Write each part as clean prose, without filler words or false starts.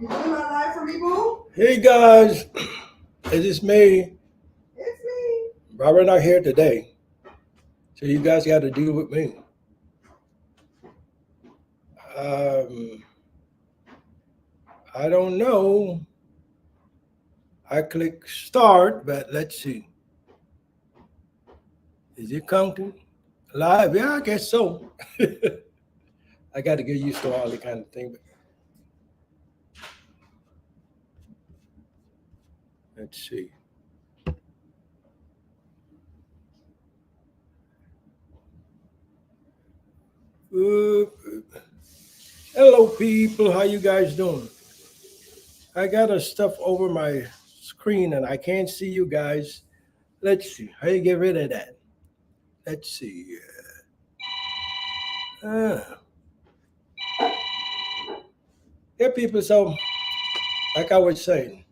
You doing my live for me, boo? Hey guys, it is me. It's me. Robert not here today, so you guys got to deal with me. Um, I don't know. I click start, but let's see. Is it counting live? Yeah, I guess so. I got to get used to all the kind of thing. But let's see. Oop, oop. Hello, people. How you guys doing? I got a stuff over my screen and I can't see you guys. Let's see. How you get rid of that? Let's see. Uh, yeah, people. So, like I was saying,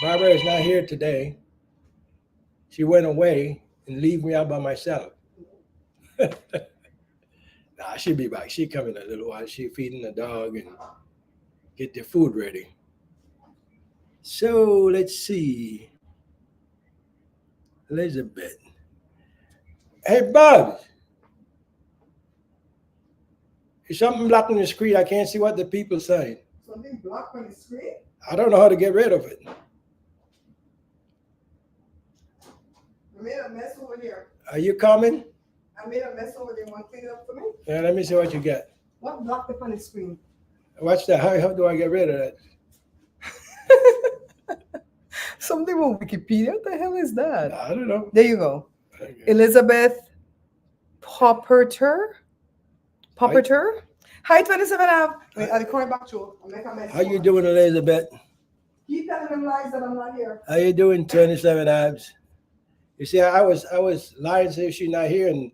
Barbara is not here today. She went away and leave me out by myself. Nah, she'll be back. She come in a little while. She feeding the dog and get the food ready. So let's see. Elizabeth. Hey, Bob. Is something blocking the screen? I can't see what the people saying. Something blocked on the screen? I don't know how to get rid of it. I made a mess over here. Are you coming? I made a mess over there. Want to clean it up for me? Yeah, let me see what you get. What blocked up on the screen? Watch that. How do I get rid of that? Something on Wikipedia. What the hell is that? I don't know. There you go. Okay. Elizabeth Popperter. Popperter. Hi, 27 Ave. Wait, I'll call back to you. I'll make a mess. How you doing, Elizabeth? Keep telling them lies that I'm not here. How you doing, 27 Abs? You see, I was lying, saying she's not here, and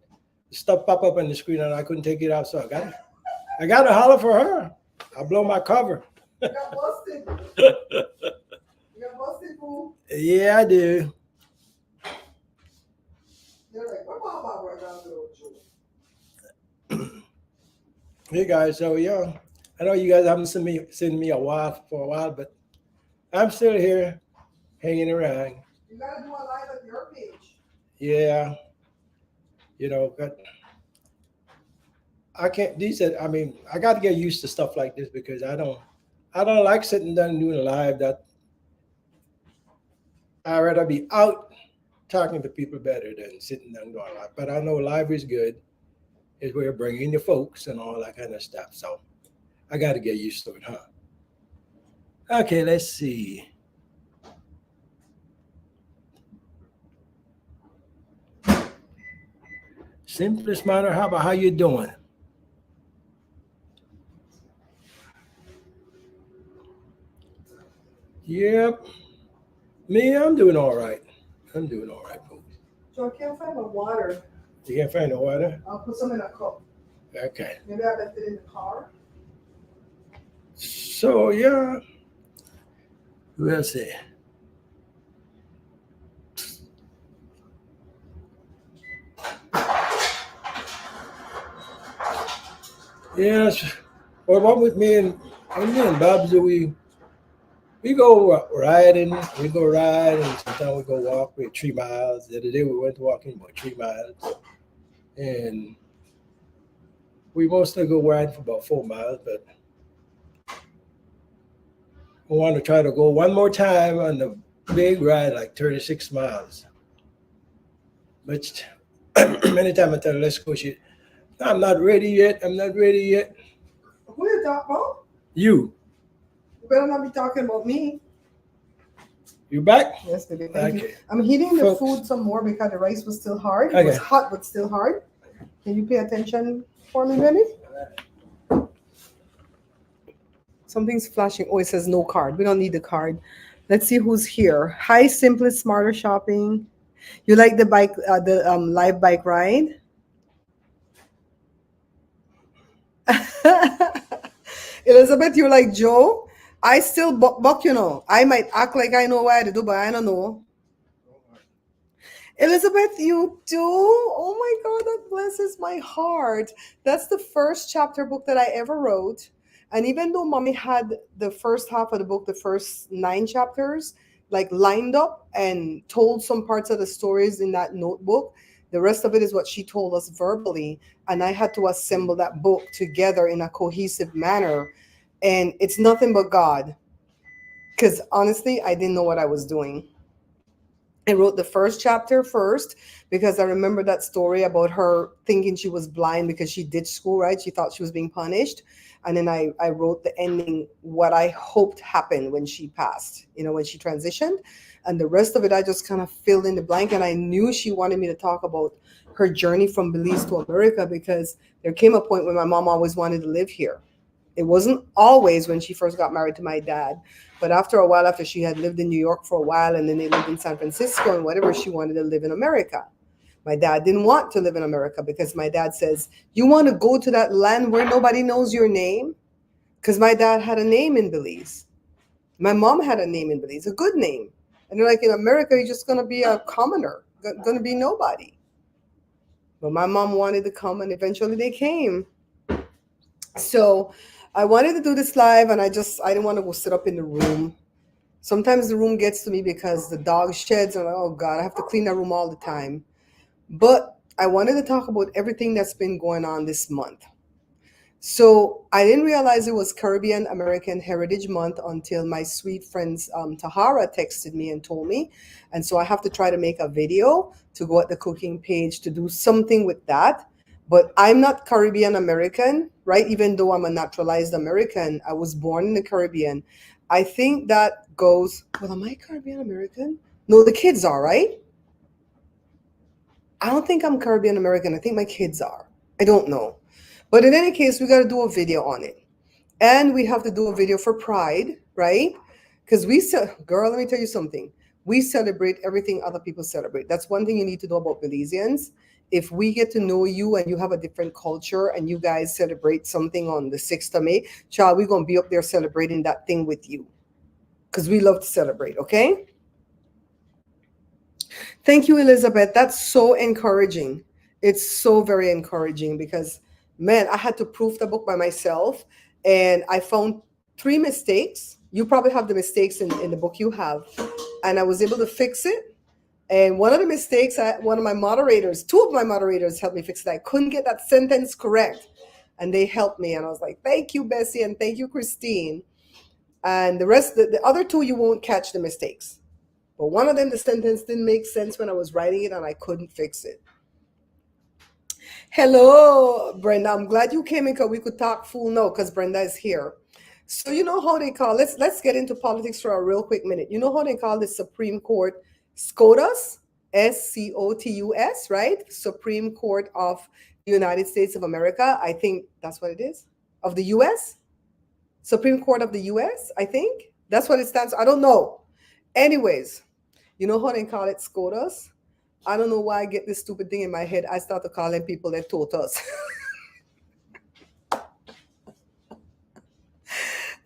stuff pop up on the screen, and I couldn't take it out, so I got to holler for her. I blow my cover. You got busted. You got busted, fool. Yeah, I do. They're like, what about right now, little Joe? Hey guys, so yeah, I know you guys haven't seen me for a while, but I'm still here, hanging around. You gotta do a live at your page. Yeah, but I can't. I got to get used to stuff like this because I don't like sitting down and doing a live. That I'd rather be out talking to people better than sitting down doing live. But I know live is good. Is where you're bringing your folks and all that kind of stuff. So I got to get used to it, huh? Okay, let's see. Simplest matter. How about how you doing? Yep. Me, I'm doing all right. I'm doing all right, folks. So I can't find the water. You can't find the water? I'll put some in a cup. Okay. Maybe I left it in the car. So yeah. We'll see. Yes. Well, what with me and Bob's, we go riding. We go ride, and sometimes we go walk. We're 3 miles. The other day we went walking about 3 miles, and we mostly go ride for about 4 miles. But we want to try to go one more time on the big ride, like 36 miles. But many times I tell her, let's go. I'm not ready yet. I'm not ready yet. Who you talking about? You better not be talking about me. You back? Yes, baby. Thank you. Okay. I'm heating the Folks. food some more because the rice was still hard. It Okay. was hot but still hard. Can you pay attention for me, baby? Something's flashing. Oh, it says no card. We don't need the card. Let's see who's here. Hi, Simplest Smarter Shopping. You like the bike, the live bike ride? Elizabeth, you like Joe? I still buck, I might act like I know what I do, but I don't know. Elizabeth, you do? Oh my God, that blesses my heart. That's the first chapter book that I ever wrote. And even though mommy had the first half of the book, the first 9 chapters, like lined up and told some parts of the stories in that notebook, the rest of it is what she told us verbally. And I had to assemble that book together in a cohesive manner. And it's nothing but God. Because honestly, I didn't know what I was doing. I wrote the first chapter first because I remember that story about her thinking she was blind because she ditched school, right? She thought she was being punished. And then I wrote the ending, what I hoped happened when she passed, when she transitioned. And the rest of it, I just kind of filled in the blank. And I knew she wanted me to talk about her journey from Belize to America because there came a point when my mom always wanted to live here. It wasn't always when she first got married to my dad, but after a while, after she had lived in New York for a while and then they lived in San Francisco and whatever, she wanted to live in America. My dad didn't want to live in America because my dad says, "You want to go to that land where nobody knows your name?" Because my dad had a name in Belize. My mom had a name in Belize, a good name. And they're like, in America, you're just going to be a commoner, going to be nobody. But my mom wanted to come and eventually they came. So I wanted to do this live and I didn't want to go sit up in the room. Sometimes the room gets to me because the dog sheds and I'm like, oh God, I have to clean that room all the time. But I wanted to talk about everything that's been going on this month. So I didn't realize it was Caribbean American Heritage Month until my sweet friends Tahara texted me and told me. And so I have to try to make a video to go at the cooking page to do something with that. But I'm not Caribbean American, right? Even though I'm a naturalized American, I was born in the Caribbean. I think that goes, well, am I Caribbean American? No, the kids are, right? I don't think I'm Caribbean American. I think my kids are. I don't know. But in any case, we got to do a video on it. And we have to do a video for Pride, right? Because girl, let me tell you something. We celebrate everything other people celebrate. That's one thing you need to know about Belizeans. If we get to know you and you have a different culture and you guys celebrate something on the 6th of May, child, we're going to be up there celebrating that thing with you. Because we love to celebrate, okay? Thank you, Elizabeth. That's so encouraging. It's so very encouraging because, man, I had to proof the book by myself and I found 3 mistakes. You probably have the mistakes in the book you have. And I was able to fix it. And one of the mistakes, one of my moderators, 2 of my moderators helped me fix it. I couldn't get that sentence correct. And they helped me. And I was like, thank you, Bessie. And thank you, Christine. And the rest, the other 2, you won't catch the mistakes. But one of them, the sentence didn't make sense when I was writing it and I couldn't fix it. Hello, Brenda. I'm glad you came in because we could talk full no because Brenda is here. So you know how they call, let's get into politics for a real quick minute. You know how they call the Supreme Court SCOTUS, SCOTUS, right? Supreme Court of the United States of America. I think that's what it is. Of the US? Supreme Court of the US, I think. That's what it stands for. I don't know. Anyways, you know how they call it SCOTUS? I don't know why I get this stupid thing in my head. I start to calling people that totus.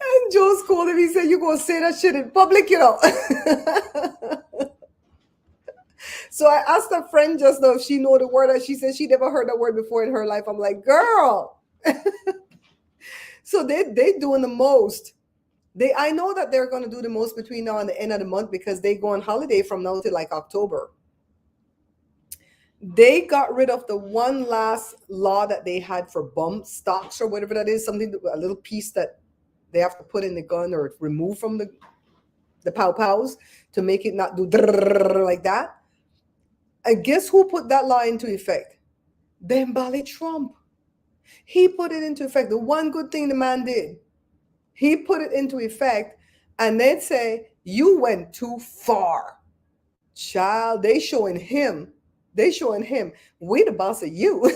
And Joe scolded me, said, "You gonna say that shit in public, you know?" So I asked a friend just now if she know the word, and she said she never heard that word before in her life. I'm like, girl. So they doing the most. I know that they're going to do the most between now and the end of the month because they go on holiday from now to like October. They got rid of the one last law that they had for bump stocks or whatever that is, something, a little piece that they have to put in the gun or remove from the pow-pows to make it not do like that. And guess who put that law into effect? Dembele Trump. He put it into effect. The one good thing the man did. He put it into effect, and they'd say, you went too far. Child, they showing him, we the boss of you.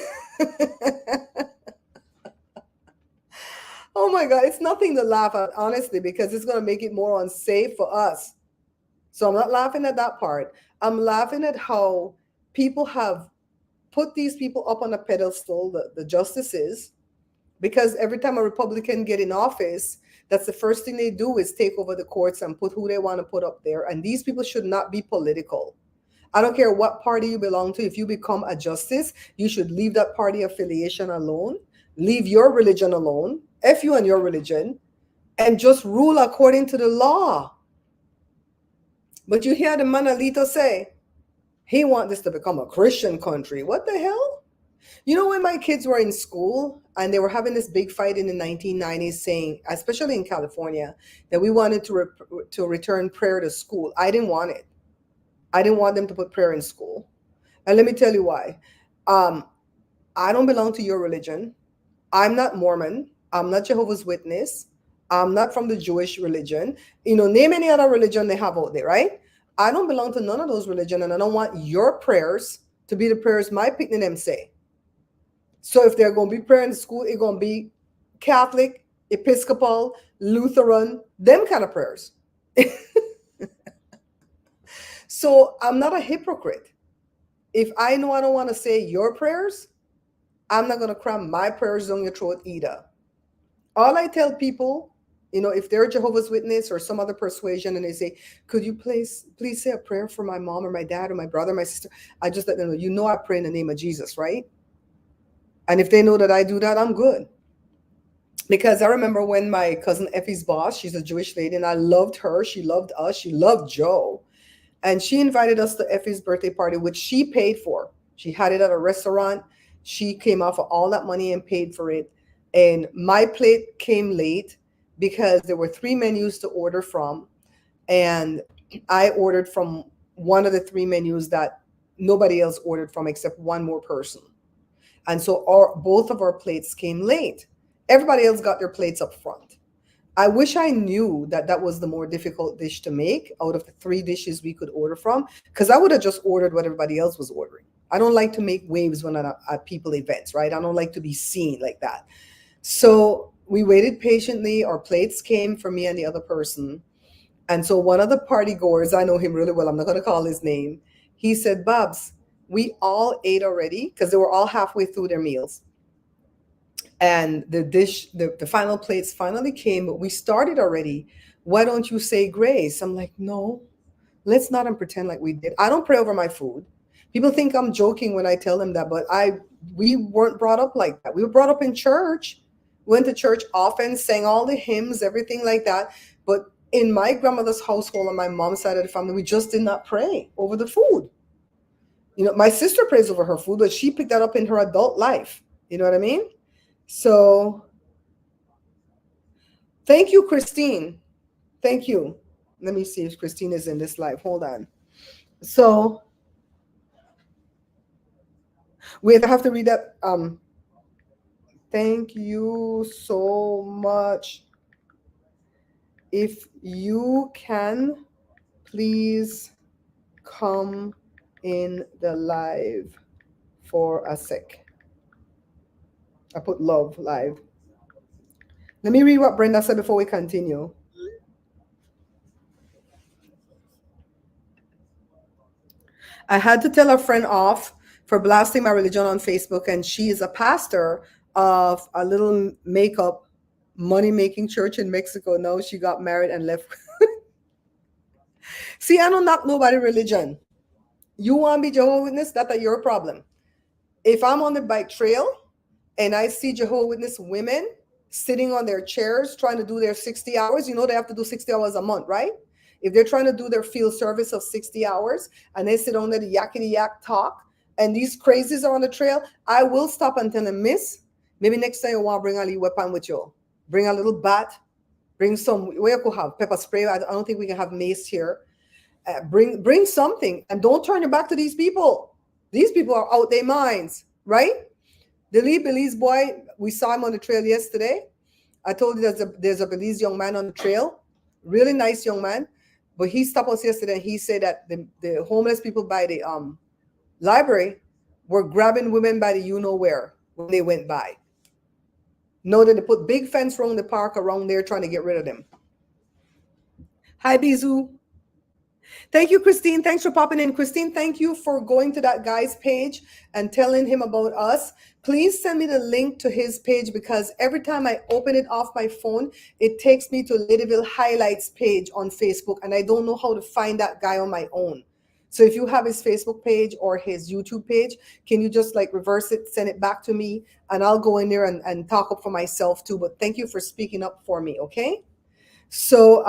Oh my God, it's nothing to laugh at, honestly, because it's going to make it more unsafe for us. So I'm not laughing at that part. I'm laughing at how people have put these people up on a pedestal, the justices, because every time a Republican get in office, that's the first thing they do is take over the courts and put who they want to put up there. And these people should not be political. I don't care what party you belong to. If you become a justice, you should leave that party affiliation alone. leave your religion alone, F you and your religion, and just rule according to the law. But you hear the man Alito say, he want this to become a Christian country. What the hell? You know, when my kids were in school and they were having this big fight in the 1990s saying, especially in California, that we wanted to return prayer to school. I didn't want it. I didn't want them to put prayer in school. And let me tell you why. I don't belong to your religion. I'm not Mormon. I'm not Jehovah's Witness. I'm not from the Jewish religion. You know, name any other religion they have out there, right? I don't belong to none of those religions, and I don't want your prayers to be the prayers my picnic them say. So if they're going to be praying in school, it's going to be Catholic, Episcopal, Lutheran, them kind of prayers. So I'm not a hypocrite. If I know I don't want to say your prayers, I'm not going to cram my prayers down your throat either. All I tell people, you know, if they're Jehovah's Witness or some other persuasion and they say, could you please say a prayer for my mom or my dad or my brother, my sister? I just let them know, you know, I pray in the name of Jesus, right? And if they know that I do that, I'm good. Because I remember when my cousin Effie's boss, she's a Jewish lady, and I loved her. She loved us. She loved Joe. And she invited us to Effie's birthday party, which she paid for. She had it at a restaurant. She came off of all that money and paid for it. And my plate came late because there were 3 menus to order from. And I ordered from one of the 3 menus that nobody else ordered from except one more person. And so both of our plates came late. Everybody else got their plates up front. I wish I knew that that was the more difficult dish to make out of the 3 dishes we could order from, because I would have just ordered what everybody else was ordering. I don't like to make waves when I'm at people events, right? I don't like to be seen like that. So we waited patiently. Our plates came for me and the other person. And so one of the party goers, I know him really well, I'm not going to call his name. He said, Babs, we all ate already, because they were all halfway through their meals. And the dish, the final plates finally came, but we started already. Why don't you say grace? I'm like, no, let's not pretend like we did. I don't pray over my food. People think I'm joking when I tell them that, but we weren't brought up like that. We were brought up in church, went to church often, sang all the hymns, everything like that. But in my grandmother's household on my mom's side of the family, we just did not pray over the food. You know, my sister prays over her food, but she picked that up in her adult life. You know what I mean? So thank you, Christine. Thank you. Let me see if Christine is in this live. Hold on. So wait, I have to read that. Thank you so much. If you can, please come in the live for a sec. I put love live. Let me read what Brenda said before we continue. I had to tell a friend off for blasting my religion on Facebook, and she is a pastor of a little makeup money-making church in Mexico. Now she got married and left. See, I don't knock nobody religion. You want to be Jehovah's Witness? That's your problem. If I'm on the bike trail and I see Jehovah's Witness women sitting on their chairs trying to do their 60 hours, you know they have to do 60 hours a month, right? If they're trying to do their field service of 60 hours and they sit on there the yakety yak talk and these crazies are on the trail, I will stop and tell them, miss, maybe next time you want to bring a little weapon with you. Bring a little bat, bring some, we could have pepper spray. I don't think we can have mace here. Bring something, and don't turn your back to these people. These people are out their minds, right? The Lee Belize boy, we saw him on the trail yesterday. I told you there's a Belize young man on the trail, really nice young man, but he stopped us yesterday and he said that the homeless people by the library were grabbing women by the you-know-where when they went by. Know that they put big fence around the park around there trying to get rid of them. Hi, Bizu. Thank you, Christine. Thanks for popping in. Christine, thank you for going to that guy's page and telling him about us. Please send me the link to his page, because every time I open it off my phone, it takes me to Ladyville Highlights page on Facebook, and I don't know how to find that guy on my own. So if you have his Facebook page or his YouTube page, can you just like reverse it, send it back to me, and I'll go in there and talk up for myself too. But thank you for speaking up for me, okay? So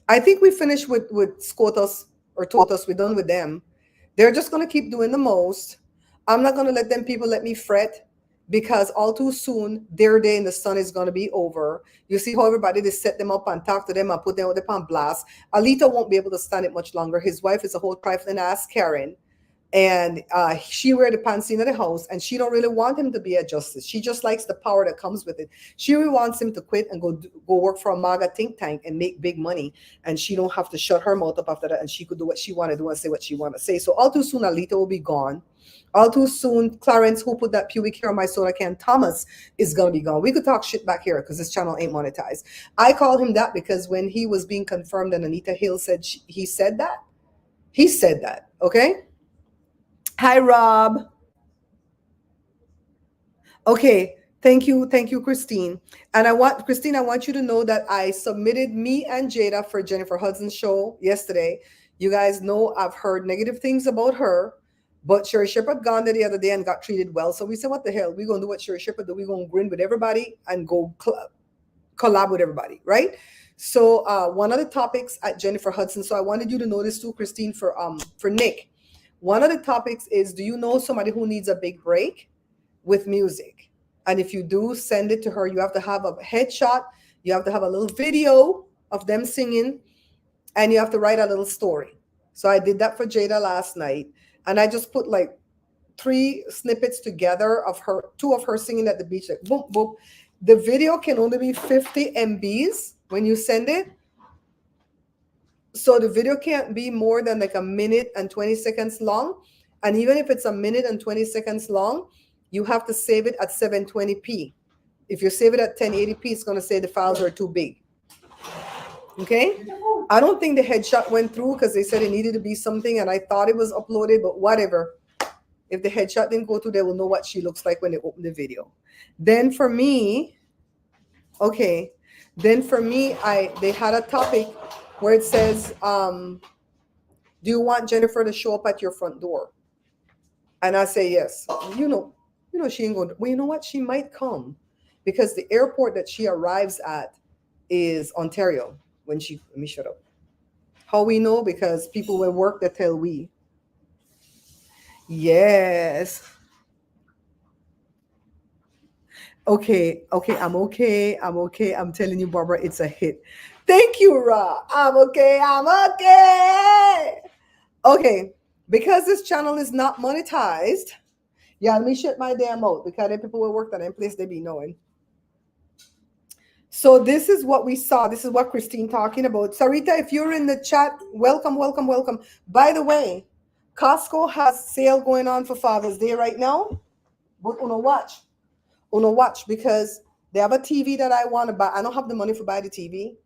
I think we finished with SCOTUS or TOTUS. We're done with them. They're just gonna keep doing the most. I'm not gonna let them people let me fret because all too soon their day in the sun is gonna be over. You see how everybody they set them up and talk to them and put them on blast. Alita won't be able to stand it much longer. His wife is a whole trifling ass Karen, and she wear the pants in the house, and she don't really want him to be a justice. She just likes the power that comes with it. She really wants him to quit and go work for a MAGA think tank and make big money, and she don't have to shut her mouth up after that, and she could do what she want to do and say what she want to say. So all too soon Alita will be gone. All too soon Clarence, who put that pubic hair on my soda can, Thomas, is gonna be gone. We could talk shit back here because this channel ain't monetized. I call him that because when he was being confirmed and Anita Hill said he said that, okay. Hi, Rob. Okay, thank you, Christine. And Christine, I want you to know that I submitted me and Jada for Jennifer Hudson's show yesterday. You guys know I've heard negative things about her, but Sherry Shepherd gone there the other day and got treated well. So we said, what the hell? We're gonna do what Sherry Shepherd do. We're gonna grin with everybody and go collab with everybody, right? So one of the topics at Jennifer Hudson. So I wanted you to know this too, Christine, for Nick. One of the topics is, do you know somebody who needs a big break with music? And if you do, send it to her. You have to have a headshot. You have to have a little video of them singing, and you have to write a little story. So I did that for Jada last night, and I just put like 3 snippets together of her, 2 of her singing at the beach, like boom, boom. The video can only be 50 MBs when you send it. So the video can't be more than like a minute and 20 seconds long. And even if it's a minute and 20 seconds long, you have to save it at 720p. If you save it at 1080p, it's going to say the files are too big. Okay? I don't think the headshot went through because they said it needed to be something, and I thought it was uploaded, but whatever. If the headshot didn't go through, they will know what she looks like when they open the video. Then for me, okay, they had a topic where it says, do you want Jennifer to show up at your front door? And I say yes. You know, she ain't going to, well, you know what? She might come because the airport that she arrives at is Ontario when she, let me shut up. How we know? Because people will work that tell we. Yes. Okay. I'm okay. I'm telling you, Barbara, it's a hit. Thank you, Ra. I'm okay. Okay. Because this channel is not monetized. Yeah, let me shut my damn mouth because the people will work that in place, they be knowing. So this is what we saw. This is what Christine talking about. Sarita, if you're in the chat, welcome. By the way, Costco has sale going on for Father's Day right now. But watch because they have a TV that I want to buy. I don't have the money to buy the TV.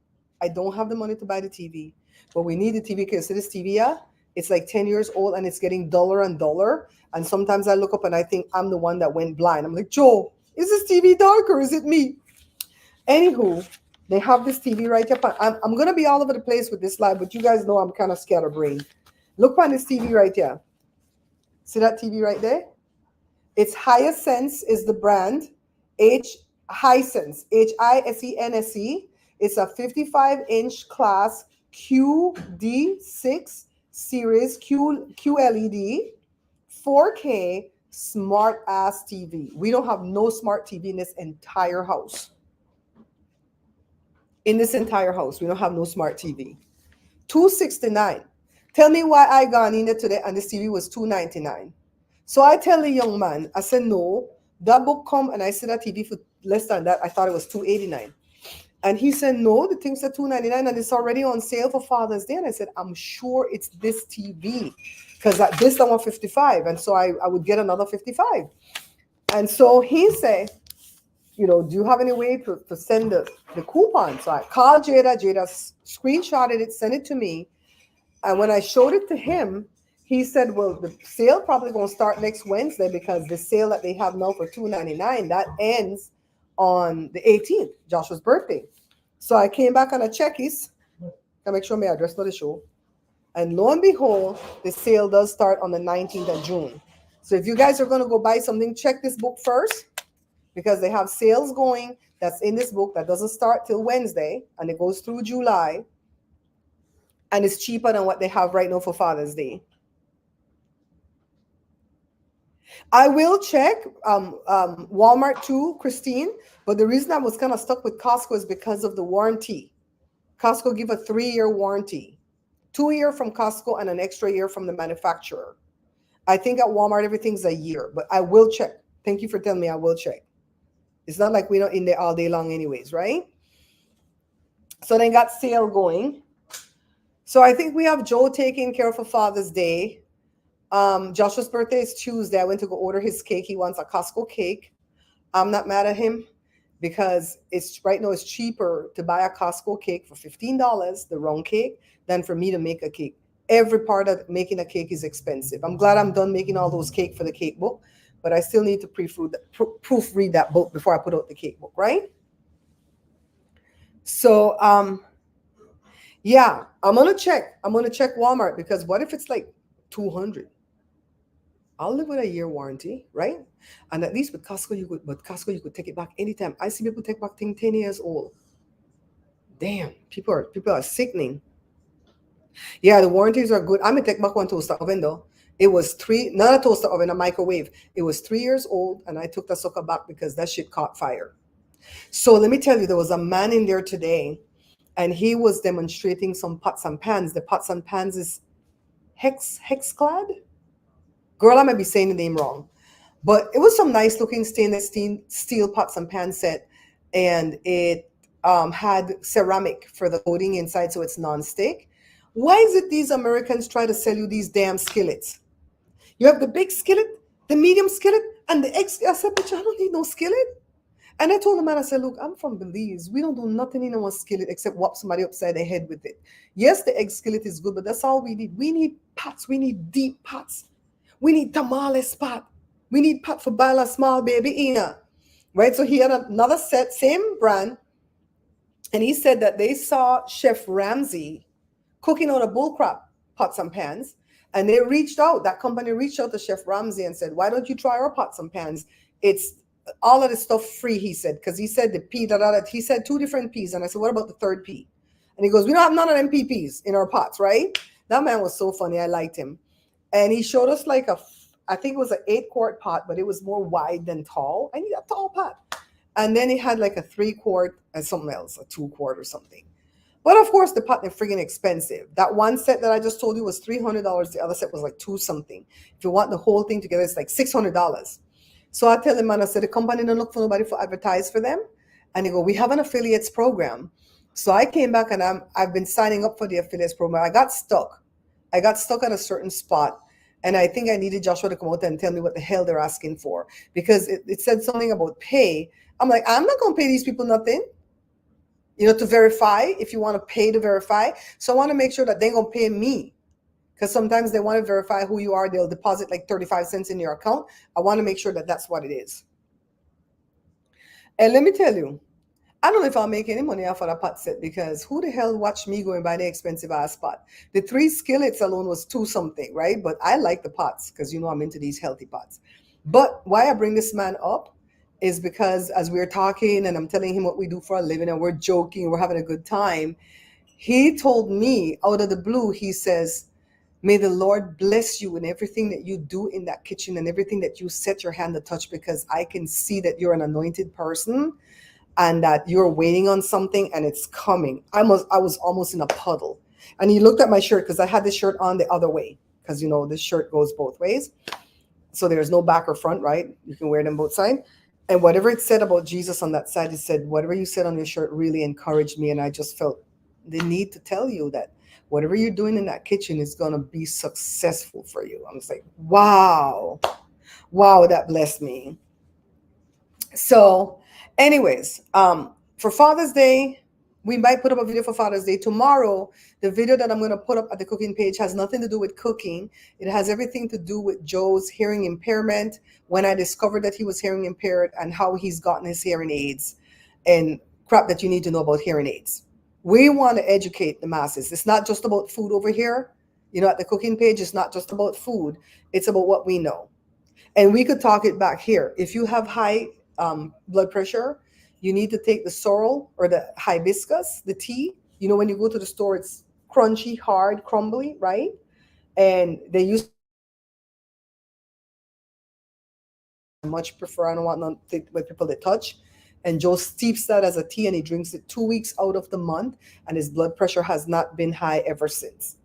But we need the TV because this TV, yeah, it's like 10 years old and it's getting duller and duller. And sometimes I look up and I think I'm the one that went blind. I'm like, Joe, is this TV dark or is it me? Anywho, they have this TV right here. I'm going to be all over the place with this live, but you guys know I'm kind of scatterbrained. Look on this TV right here. See that TV right there? It's Hisense is the brand. Hisense, Hisense. It's a 55-inch class QD6 series QLED 4K smart ass TV. We don't have no smart TV in this entire house. We don't have no smart TV. $269. Tell me why I gone in there today and this TV was $299. So I tell the young man, I said, no, that book come and I see that TV for less than that. I thought it was $289. And he said, no, the thing's at $299 and it's already on sale for Father's Day. And I said, I'm sure it's this TV because this I want 55. And so I would get another 55. And so he said, do you have any way to send the coupon? So I called Jada. Jada screenshotted it, sent it to me. And when I showed it to him, he said, well, the sale probably going to start next Wednesday because the sale that they have now for $299, that ends on the 18th, Joshua's birthday. So I came back on a checkies. I make sure my address for the show. And lo and behold, the sale does start on the 19th of June. So if you guys are going to go buy something, check this book first, because they have sales going that's in this book that doesn't start till Wednesday, and it goes through July, and it's cheaper than what they have right now for Father's Day. I will check Walmart too, Christine, but the reason I was kind of stuck with Costco is because of the warranty. Costco give a 3-year warranty, 2-year from Costco and an extra year from the manufacturer. I think at Walmart everything's a year, but I will check. Thank you for telling me. I will check. It's not like we're not in there all day long anyways, right? So they got sale going. So I think we have Joe taking care for Father's Day. Joshua's birthday is Tuesday. I went to go order his cake. He wants a Costco cake. I'm not mad at him, because it's right now it's cheaper to buy a Costco cake for $15, the round cake, than for me to make a cake. Every part of making a cake is expensive. I'm glad I'm done making all those cake for the cake book, but I still need to proofread that book before I put out the cake book, right? So yeah, I'm gonna check Walmart, because what if it's like $200? I'll live with a year warranty, right? And at least with Costco, you could take it back anytime. I see people take back things 10 years old. Damn, people are sickening. Yeah, the warranties are good. I'm gonna take back one toaster oven though. It was not a toaster oven, a microwave. It was 3 years old, and I took the sucker back because that shit caught fire. So let me tell you, there was a man in there today, and he was demonstrating some pots and pans. The pots and pans is Hexclad. Girl, I might be saying the name wrong, but it was some nice looking stainless steel pots and pan set, and it had ceramic for the coating inside, so it's non-stick. Why is it these Americans try to sell you these damn skillets? You have the big skillet, the medium skillet, and the egg. I said, but I don't need no skillet. And I told the man, I said, look, I'm from Belize. We don't do nothing in our skillet except whop somebody upside the head with it. Yes, the egg skillet is good, but that's all we need. We need pots. We need deep pots. We need tamales pot. We need pot for boil a small baby Ina. Right? So he had another set, same brand. And he said that they saw Chef Ramsay cooking out of bullcrap pots and pans. And they reached out, that company reached out to Chef Ramsay and said, why don't you try our pots and pans? It's all of the stuff free, he said, because he said the P, he said 2 different P's. And I said, what about the 3rd P? And he goes, we don't have none of them PPs in our pots, right? That man was so funny. I liked him. And he showed us like I think it was an 8-quart pot, but it was more wide than tall. I need a tall pot. And then he had like a 3-quart and something else, a 2-quart or something. But of course, the pot is friggin' expensive. That one set that I just told you was $300. The other set was like 2 something. If you want the whole thing together, it's like $600. So I tell him, and I said, the company don't look for nobody for advertise for them. And he go, we have an affiliates program. So I came back, and I've been signing up for the affiliates program. I got stuck at a certain spot, and I think I needed Joshua to come out and tell me what the hell they're asking for, because it said something about pay. I'm like, I'm not going to pay these people nothing, to verify, if you want to pay to verify. So I want to make sure that they're going to pay me, because sometimes they want to verify who you are. They'll deposit like 35 cents in your account. I want to make sure that that's what it is. And let me tell you, I don't know if I'll make any money off of a pot set, because who the hell watched me go and buy the expensive ass pot? The 3 skillets alone was 2 something, right? But I like the pots, because I'm into these healthy pots. But why I bring this man up is because as we're talking and I'm telling him what we do for a living and we're joking, we're having a good time, he told me out of the blue, he says, may the Lord bless you in everything that you do in that kitchen and everything that you set your hand to touch, because I can see that you're an anointed person and that you're waiting on something and it's coming. I was almost in a puddle. And he looked at my shirt, because I had this shirt on the other way, because this shirt goes both ways. So there's no back or front, right? You can wear them both sides. And whatever it said about Jesus on that side, it said, whatever you said on your shirt really encouraged me. And I just felt the need to tell you that whatever you're doing in that kitchen is going to be successful for you. I was like, wow, that blessed me. So anyways, for Father's Day, we might put up a video for Father's Day. Tomorrow, the video that I'm going to put up at the cooking page has nothing to do with cooking. It has everything to do with Joe's hearing impairment, when I discovered that he was hearing impaired, and how he's gotten his hearing aids and crap that you need to know about hearing aids. We want to educate the masses. It's not just about food over here. At the cooking page, it's not just about food, it's about what we know. And we could talk it back here. If you have high blood pressure, you need to take the sorrel or the hibiscus, the tea. When you go to the store, it's crunchy, hard, crumbly, right? And they use much prefer. I don't want nothing with people that touch. And Joe steeps that as a tea and he drinks it 2 weeks out of the month, and his blood pressure has not been high ever since.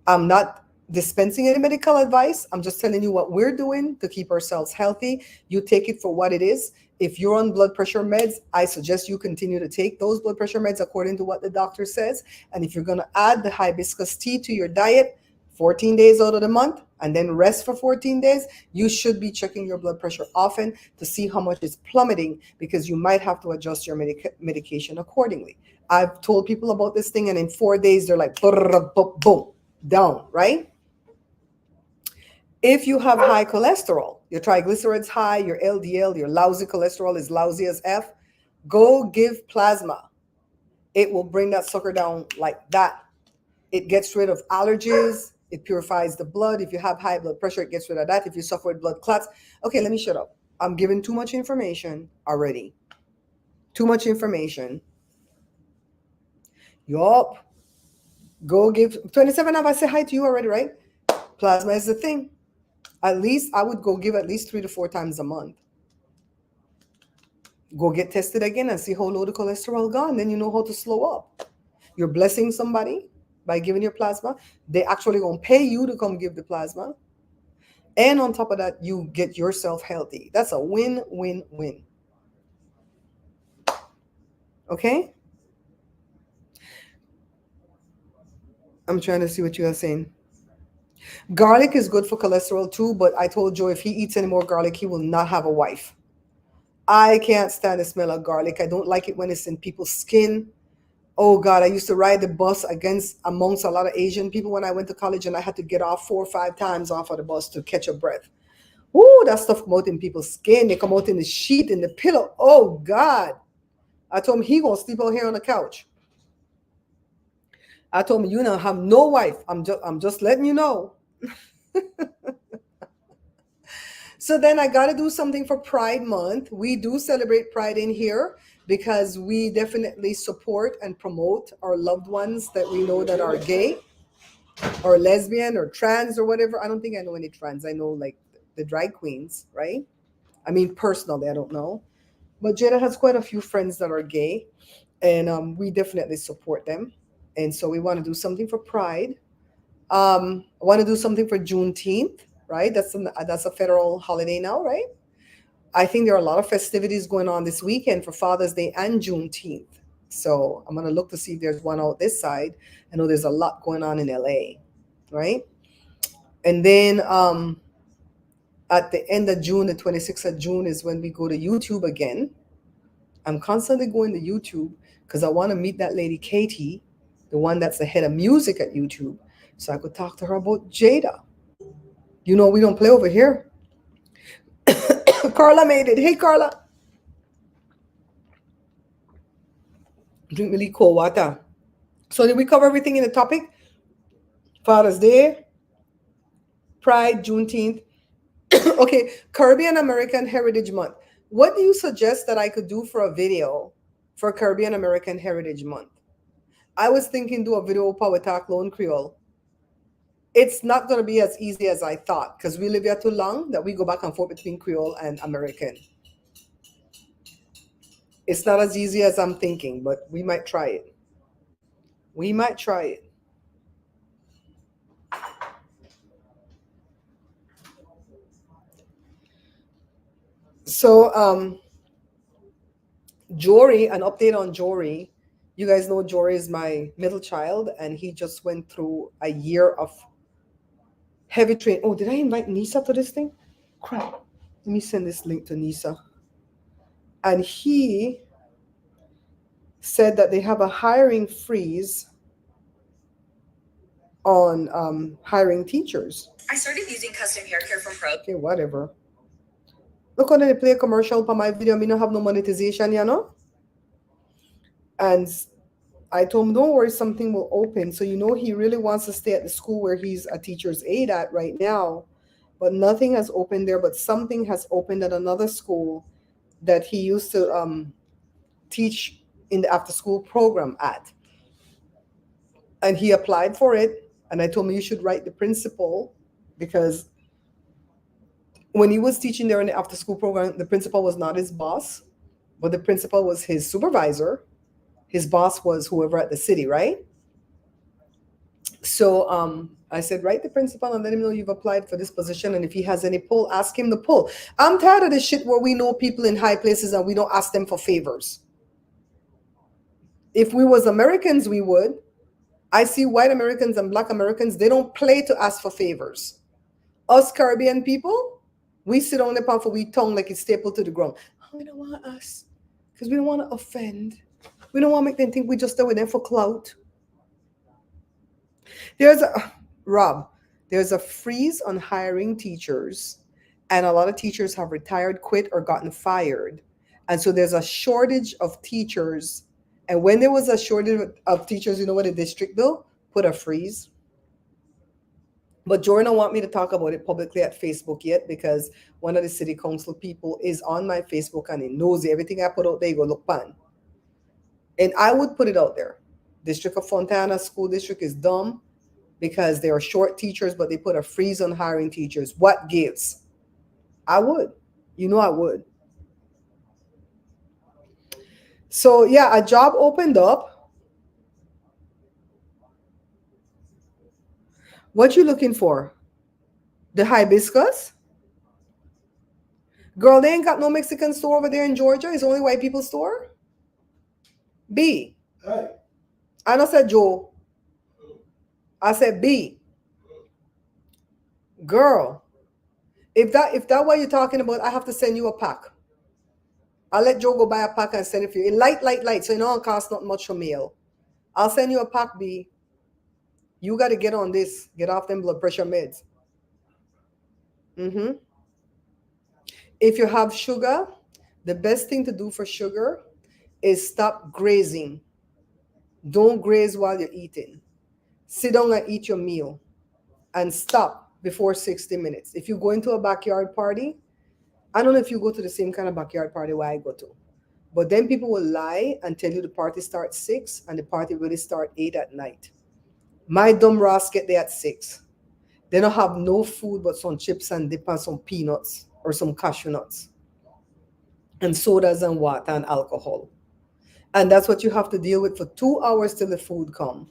I'm not dispensing any medical advice. I'm just telling you what we're doing to keep ourselves healthy. You take it for what it is. If you're on blood pressure meds, I suggest you continue to take those blood pressure meds according to what the doctor says. And if you're going to add the hibiscus tea to your diet 14 days out of the month and then rest for 14 days, you should be checking your blood pressure often to see how much it's plummeting, because you might have to adjust your medication accordingly. I've told people about this thing, and in 4 days, they're like, boom, down, right? If you have high cholesterol, your triglycerides high, your LDL, your lousy cholesterol is lousy as F, go give plasma. It will bring that sucker down like that. It gets rid of allergies. It purifies the blood. If you have high blood pressure, it gets rid of that. If you suffer with blood clots. Okay, let me shut up. I'm giving too much information already. Too much information. Yup. Go give 27. Have I said hi to you already, right? Plasma is the thing. At least I would go give at least 3 to 4 times a month. Go get tested again and see how low the cholesterol gone. Then you know how to slow up. You're blessing somebody by giving your plasma. They actually gonna pay you to come give the plasma. And on top of that, you get yourself healthy. That's a win-win-win. Okay? I'm trying to see what you are saying. Garlic is good for cholesterol too, but I told Joe if he eats any more garlic, he will not have a wife. I can't stand the smell of garlic. I don't like it when it's in people's skin. Oh God, I used to ride the bus amongst a lot of Asian people when I went to college, and I had to get off 4 or 5 times off of the bus to catch a breath. Woo, that stuff come out in people's skin. They come out in the sheet, in the pillow. Oh God. I told him he gonna sleep out here on the couch. I told him, you know, have no wife. I'm just letting you know. So then I got to do something for Pride Month. We do celebrate Pride in here because we definitely support and promote our loved ones that we know that are gay or lesbian or trans or whatever. I don't think I know any trans. I know like the drag queens, right? I mean, personally, I don't know. But Jada has quite a few friends that are gay, and we definitely support them. And so we want to do something for Pride. I want to do something for Juneteenth, right? That's a federal holiday now, right? I think there are a lot of festivities going on this weekend for Father's Day and Juneteenth. So I'm going to look to see if there's one out this side. I know there's a lot going on in LA, right? And then at the end of June, the 26th of June, is when we go to YouTube again. I'm constantly going to YouTube because I want to meet that lady Katie, the one that's the head of music at YouTube, so I could talk to her about Jada. You know, we don't play over here. Carla made it. Hey, Carla. Drink really cold water. So did we cover everything in the topic? Father's Day, Pride, Juneteenth. Okay, Caribbean American Heritage Month. What do you suggest that I could do for a video for Caribbean American Heritage Month? I was thinking do a video Power Talk Lone Creole. It's not going to be as easy as I thought because we live here too long that we go back and forth between Creole and American. It's not as easy as I'm thinking, but we might try it. We might try it. So, Jory, an update on Jory. You guys know Jory is my middle child, and he just went through a year of heavy training. Oh, did I invite Nisa to this thing? Crap. Let me send this link to Nisa. And he said that they have a hiring freeze on hiring teachers. I started using custom hair care from Pro. Okay, whatever. Look how they play a commercial for my video. I don't have no monetization, you know? And I told him, don't worry, something will open. So, he really wants to stay at the school where he's a teacher's aide at right now, but nothing has opened there. But something has opened at another school that he used to teach in the after school program at. And he applied for it. And I told him, you should write the principal, because when he was teaching there in the after school program, the principal was not his boss, but the principal was his supervisor. His boss was whoever at the city, right? So I said, write the principal and let him know you've applied for this position. And if he has any pull, ask him to pull. I'm tired of this shit where we know people in high places and we don't ask them for favors. If we was Americans, we would. I see white Americans and black Americans, they don't play to ask for favors. Us Caribbean people, we sit on the palm for we tongue like it's stapled to the ground. Oh, we don't want us, because we don't want to offend. We don't want to make them think we just there with them for clout. There's a freeze on hiring teachers, and a lot of teachers have retired, quit, or gotten fired. And so there's a shortage of teachers. And when there was a shortage of teachers, you know what the district do? Put a freeze. But Jordan don't want me to talk about it publicly at Facebook yet, because one of the city council people is on my Facebook and he knows everything I put out there, he go look pan. And I would put it out there. District of Fontana School District is dumb because they are short teachers, but they put a freeze on hiring teachers. What gives? I would. I would. So yeah, a job opened up. What you looking for? The hibiscus? Girl, they ain't got no Mexican store over there in Georgia. It's only white people store. B. Hey. I don't said Joe. I said B. Girl, if that what you're talking about, I have to send you a pack. I'll let Joe go buy a pack and send it for you. Light, so it don't cost not much for mail. I'll send you a pack, B. You got to get on this. Get off them blood pressure meds. If you have sugar, the best thing to do for sugar is stop grazing. Don't graze while you're eating. Sit down and eat your meal and stop before 60 minutes. If you go into a backyard party, I don't know if you go to the same kind of backyard party where I go to, but then people will lie and tell you the party starts 6 and the party really start 8 at night. My dumb Ross get there at 6. They don't have no food but some chips and dip and some peanuts or some cashew nuts and sodas and water and alcohol. And that's what you have to deal with for 2 hours till the food come.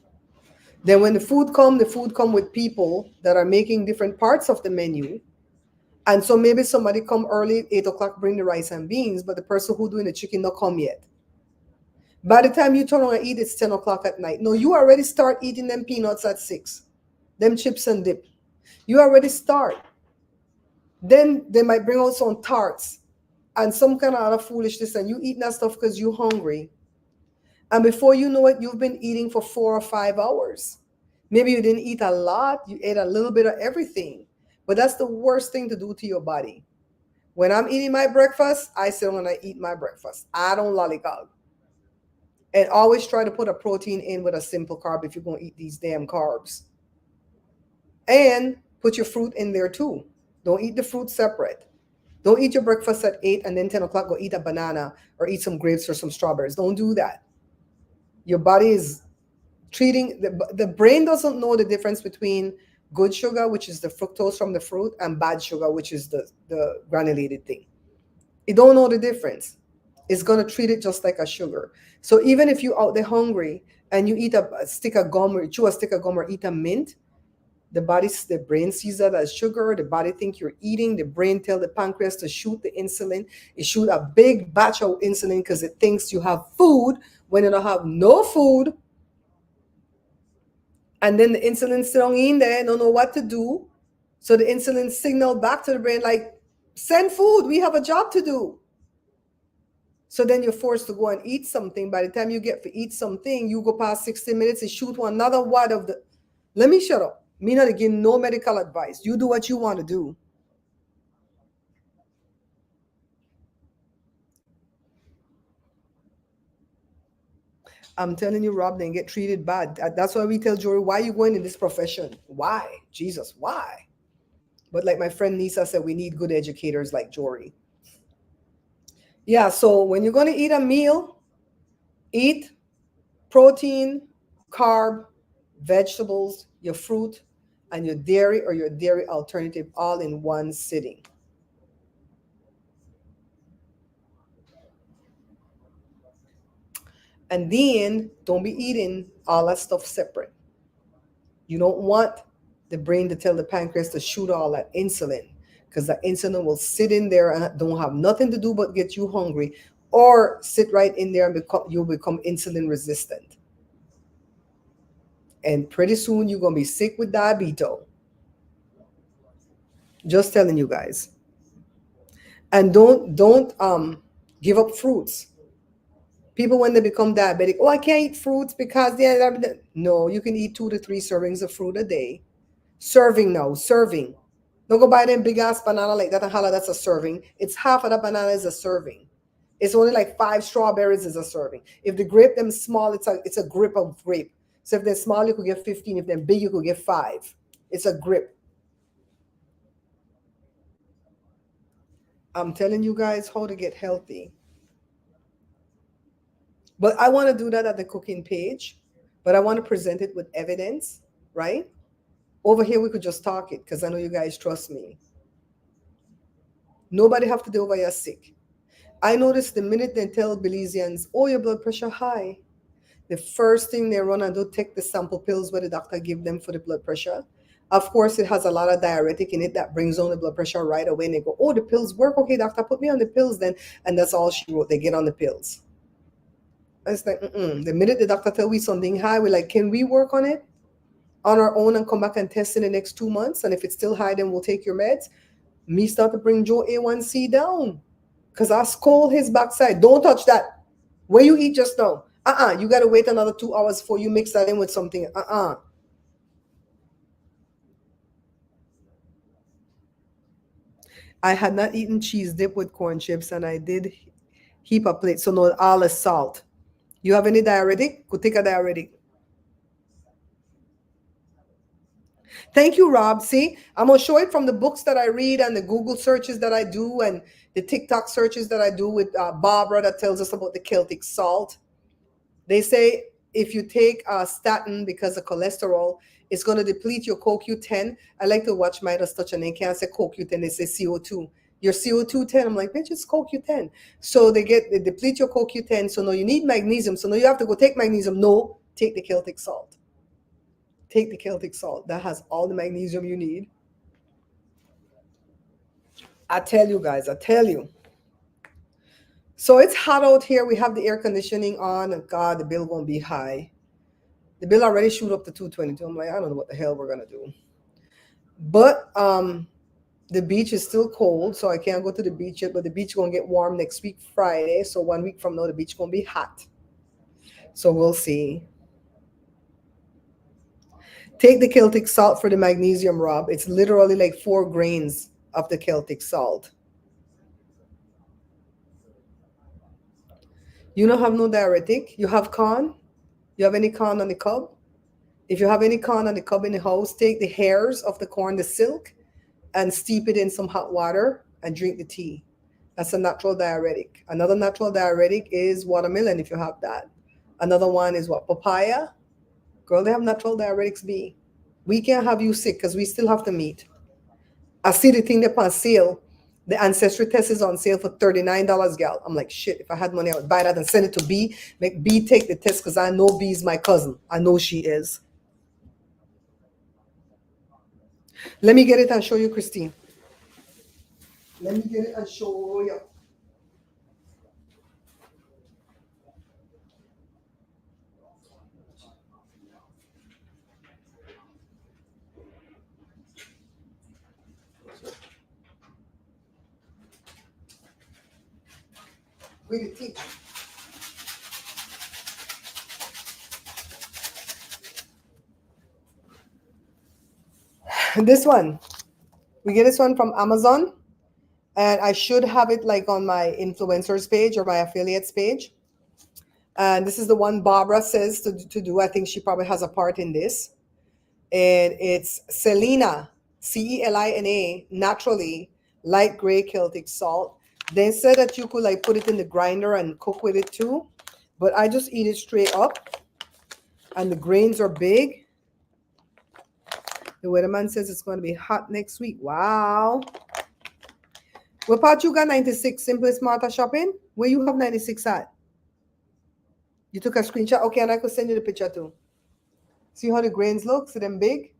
Then when the food come with people that are making different parts of the menu. And so maybe somebody come early, 8 o'clock, bring the rice and beans, but the person who doing the chicken not come yet. By the time you turn on and eat, it's 10 o'clock at night. No, you already start eating them peanuts at 6. Them chips and dip. You already start. Then they might bring out some tarts and some kind of other foolishness, and you eat that stuff because you're hungry. And before you know it, you've been eating for 4 or 5 hours. Maybe you didn't eat a lot. You ate a little bit of everything. But that's the worst thing to do to your body. When I'm eating my breakfast, I sit when I eat my breakfast. I don't lollygag. And always try to put a protein in with a simple carb if you're going to eat these damn carbs. And put your fruit in there too. Don't eat the fruit separate. Don't eat your breakfast at 8 and then 10 o'clock go eat a banana or eat some grapes or some strawberries. Don't do that. Your body is treating, the brain doesn't know the difference between good sugar, which is the fructose from the fruit, and bad sugar, which is the granulated thing. It don't know the difference. It's going to treat it just like a sugar. So even if you're out there hungry and you eat a stick of gum or chew a stick of gum or eat a mint, the brain sees that as sugar. The body think you're eating. The brain tell the pancreas to shoot the insulin. It shoot a big batch of insulin because it thinks you have food when you don't have no food. And then the insulin still in there, don't know what to do. So the insulin signal back to the brain like, send food, we have a job to do. So then you're forced to go and eat something. By the time you get to eat something, you go past 60 minutes and shoot another wad of the, let me shut up. Me not give no medical advice. You do what you want to do. I'm telling you, Rob, they get treated bad. That's why we tell Jory, why are you going in this profession? Why? Jesus, why? But like my friend Nisa said, we need good educators like Jory. Yeah, so when you're going to eat a meal, eat protein, carb, vegetables, your fruit, and your dairy or your dairy alternative all in one sitting. And then don't be eating all that stuff separate. You don't want the brain to tell the pancreas to shoot all that insulin, because that insulin will sit in there and don't have nothing to do but get you hungry, or sit right in there and you'll become insulin resistant. And pretty soon you're going to be sick with diabetes. Just telling you guys. And don't give up fruits. People, when they become diabetic, oh, I can't eat fruits because no, you can eat 2 to 3 servings of fruit a day. Serving now, serving. Don't go buy them big ass banana like that and holla that's a serving. It's half of the banana is a serving. It's only like 5 strawberries is a serving. If the grape them small, it's a grip of grape. So if they're small, you could get 15. If they're big, you could get 5. It's a grip. I'm telling you guys how to get healthy. But I want to do that at the cooking page, but I want to present it with evidence, right? Over here, we could just talk it because I know you guys trust me. Nobody have to do over you're sick. I noticed the minute they tell Belizeans, oh, your blood pressure high, the first thing they run and do, take the sample pills where the doctor give them for the blood pressure. Of course, it has a lot of diuretic in it that brings down the blood pressure right away. And they go, oh, the pills work. Okay, doctor, put me on the pills then. And that's all she wrote. They get on the pills. It's like, the minute the doctor tell we something high, we're like, can we work on it on our own and come back and test in the next 2 months? And if it's still high, then we'll take your meds. Me start to bring Joe A1C down because I scold his backside. Don't touch that. Where you eat just now. You got to wait another 2 hours before you mix that in with something. I had not eaten cheese dip with corn chips, and I did heap a plate. So no, all is salt. You have any diuretic? Go take a diuretic. Thank you, Rob. See, I'm going to show it from the books that I read and the Google searches that I do and the TikTok searches that I do with Barbara that tells us about the Celtic salt. They say if you take statin because of cholesterol, it's going to deplete your CoQ10. I like to watch Midas touch and they can't say CoQ10, they say CO2. Your CO2 10, I'm like, bitch, it's CoQ10. So they deplete your CoQ10. So now you need magnesium. So now you have to go take magnesium. No, take the Celtic salt. Take the Celtic salt. That has all the magnesium you need. I tell you guys, I tell you. So it's hot out here. We have the air conditioning on. And God, the bill won't be high. The bill already shoot up to $222. I'm like, I don't know what the hell we're going to do. But the beach is still cold, so I can't go to the beach yet. But the beach going to get warm next week, Friday. So 1 week from now, the beach going to be hot. So we'll see. Take the Celtic salt for the magnesium, Rob. It's literally like 4 grains of the Celtic salt. You don't have no diuretic. You have corn. You have any corn on the cob? If you have any corn on the cob in the house, take the hairs of the corn, the silk, and steep it in some hot water and drink the tea. That's a natural diuretic. Another natural diuretic is watermelon, if you have that. Another one is what? Papaya. Girl, they have natural diuretics B. We can't have you sick because we still have to meet. I see the thing that's on sale. The ancestry test is on sale for $39, gal. I'm like, shit, if I had money, I would buy that and send it to B. Make B take the test because I know B is my cousin. I know she is. Let me get it and show you, Christine. Let me get it and show you. We the teach. This one. We get this one from Amazon. And I should have it like on my influencers page or my affiliates page. And this is the one Barbara says to do. I think she probably has a part in this. And it's Selena, Celina, naturally light gray Celtic salt. They said that you could like put it in the grinder and cook with it too, but I just eat it straight up. And the grains are big. The weatherman says it's going to be hot next week. Wow. What part you got 96? Simple Smarter Shopping? Where you have 96 at? You took a screenshot? Okay, and I could send you the picture too. See how the grains look? See them big?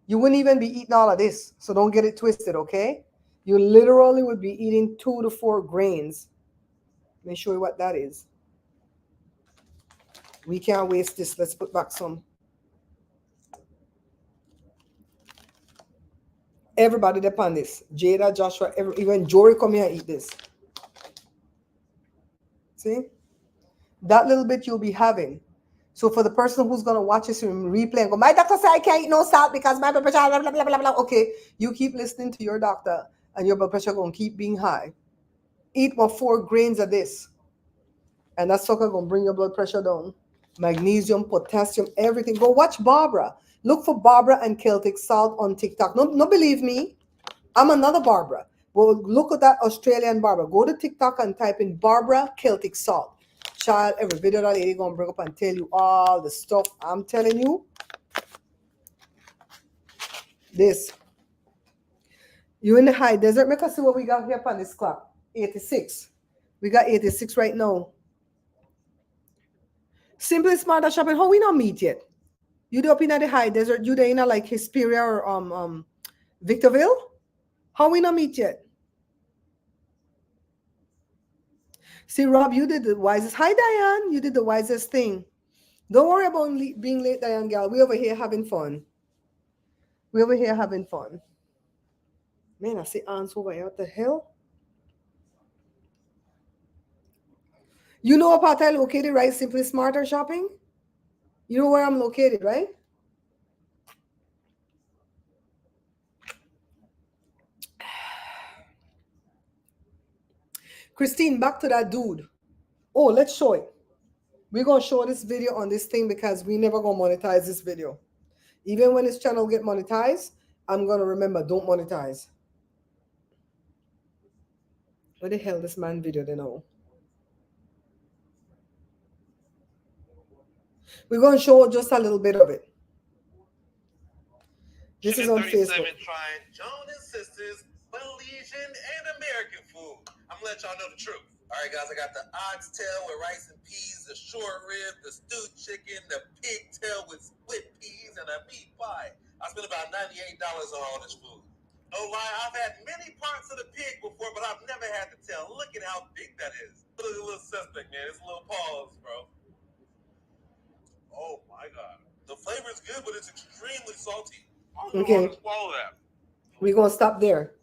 You wouldn't even be eating all of this, so don't get it twisted, okay? You literally would be eating 2 to 4 grains. Let me show you what that is. We can't waste this. Let's put back some. Everybody depend this. Jada, Joshua, even Jory come here and eat this. See? That little bit you'll be having. So for the person who's going to watch this replay and go, my doctor said I can't eat no salt because my blood pressure, blah, blah, blah, blah, blah. Okay, you keep listening to your doctor and your blood pressure going to keep being high. Eat 4 grains of this. And that sucker going to bring your blood pressure down. Magnesium, potassium, everything. Go watch Barbara. Look for Barbara and Celtic salt on TikTok. No, believe me. I'm another Barbara. Well, look at that Australian Barbara. Go to TikTok and type in Barbara Celtic salt. Child, every video that lady gonna bring up and tell you all the stuff I'm telling you. This. You in the high desert. Make us see what we got here on this clock. 86. We got 86 right now. Simply Smarter Shopping. How we not meet yet? You up in the high desert? You there in like Hesperia or Victorville? How we not meet yet? See, Rob, you did the wisest. Hi, Diane. You did the wisest thing. Don't worry about being late, Diane, gal. We over here having fun. We over here having fun. Man, I see ants over here. What the hell? You know what part I located, right? Simply Smarter Shopping. You know where I'm located, right? Christine, back to that dude. Oh, let's show it. We're going to show this video on this thing because we never going to monetize this video. Even when this channel get monetized, I'm going to remember, don't monetize. What the hell this man video they know? We're going to show just a little bit of it. This is on Facebook. Trying Jonas Sisters, Malaysian, and American food. I'm gonna let y'all know the truth. All right, guys, I got the oxtail with rice and peas, the short rib, the stewed chicken, the pigtail with split peas, and a meat pie. I spent about $98 on all this food. No lie, I've had many parts of the pig before, but I've never had the tail. Look at how big that is. Look at the little suspect, man. It's a little paws, bro. Oh my God. The flavor is good, but it's extremely salty. Okay. Swallow that. We're going to stop there.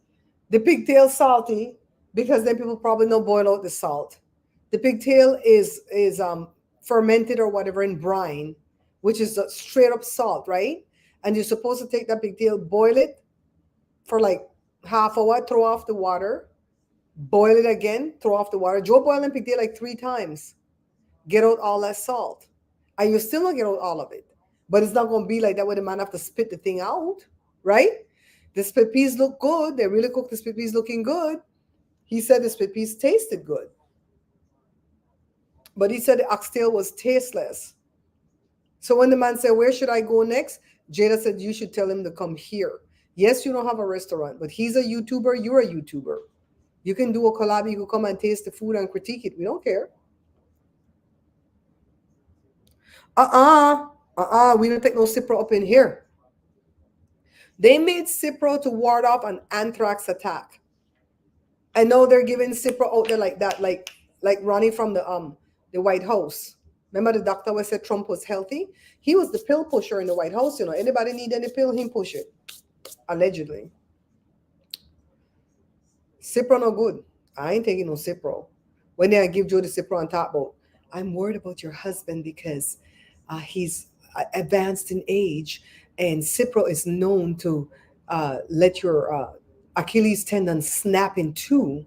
The pigtail salty because then people probably don't boil out the salt. The pigtail is fermented or whatever in brine, which is straight up salt, right? And you're supposed to take that pigtail, boil it for like half hour, throw off the water, boil it again, throw off the water. Joe boiling pigtail like 3 times. Get out all that salt. And you still not get out all of it. But it's not going to be like that where the man have to spit the thing out, right? The split peas look good. They really cooked the split peas looking good. He said the split peas tasted good. But he said the oxtail was tasteless. So when the man said, where should I go next? Jada said, you should tell him to come here. Yes, you don't have a restaurant, but he's a YouTuber. You're a YouTuber. You can do a collab. You can come and taste the food and critique it. We don't care. We don't take no Cipro up in here. They made Cipro to ward off an anthrax attack. And now they're giving Cipro out there like that, like Ronnie from the White House. Remember the doctor who said Trump was healthy? He was the pill pusher in the White House. You know, anybody need any pill, him push it. Allegedly. Cipro no good. I ain't taking no Cipro. When they give Joe the Cipro and talk about, I'm worried about your husband because he's advanced in age, and Cipro is known to let your Achilles tendon snap in two.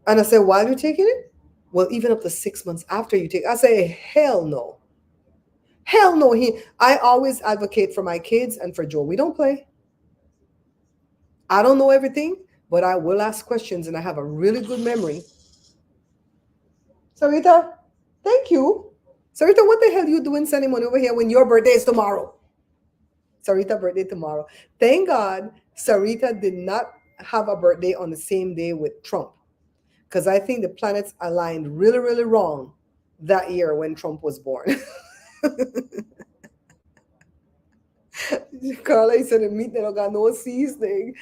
And I said, why are you taking it? Well, even up to 6 months after you take, I say, hell no. Hell no. I always advocate for my kids and for Joe. We don't play. I don't know everything, but I will ask questions and I have a really good memory. Sarita, thank you. Sarita, what the hell you doing sending money over here when your birthday is tomorrow? Sarita birthday tomorrow. Thank God Sarita did not have a birthday on the same day with Trump. Because I think the planets aligned really, really wrong that year when Trump was born. Carla, he said the meat they don't got no seasoning.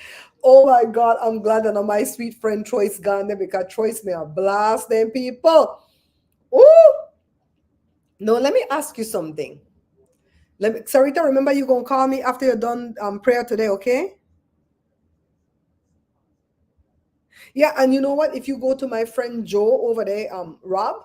Oh my God, I'm glad that my sweet friend Troy's gone there because Troy's may have blast them people. Ooh! No, let me ask you something. Sarita, remember you're gonna call me after you're done prayer today, okay? Yeah, and you know what? If you go to my friend Joe over there, Rob,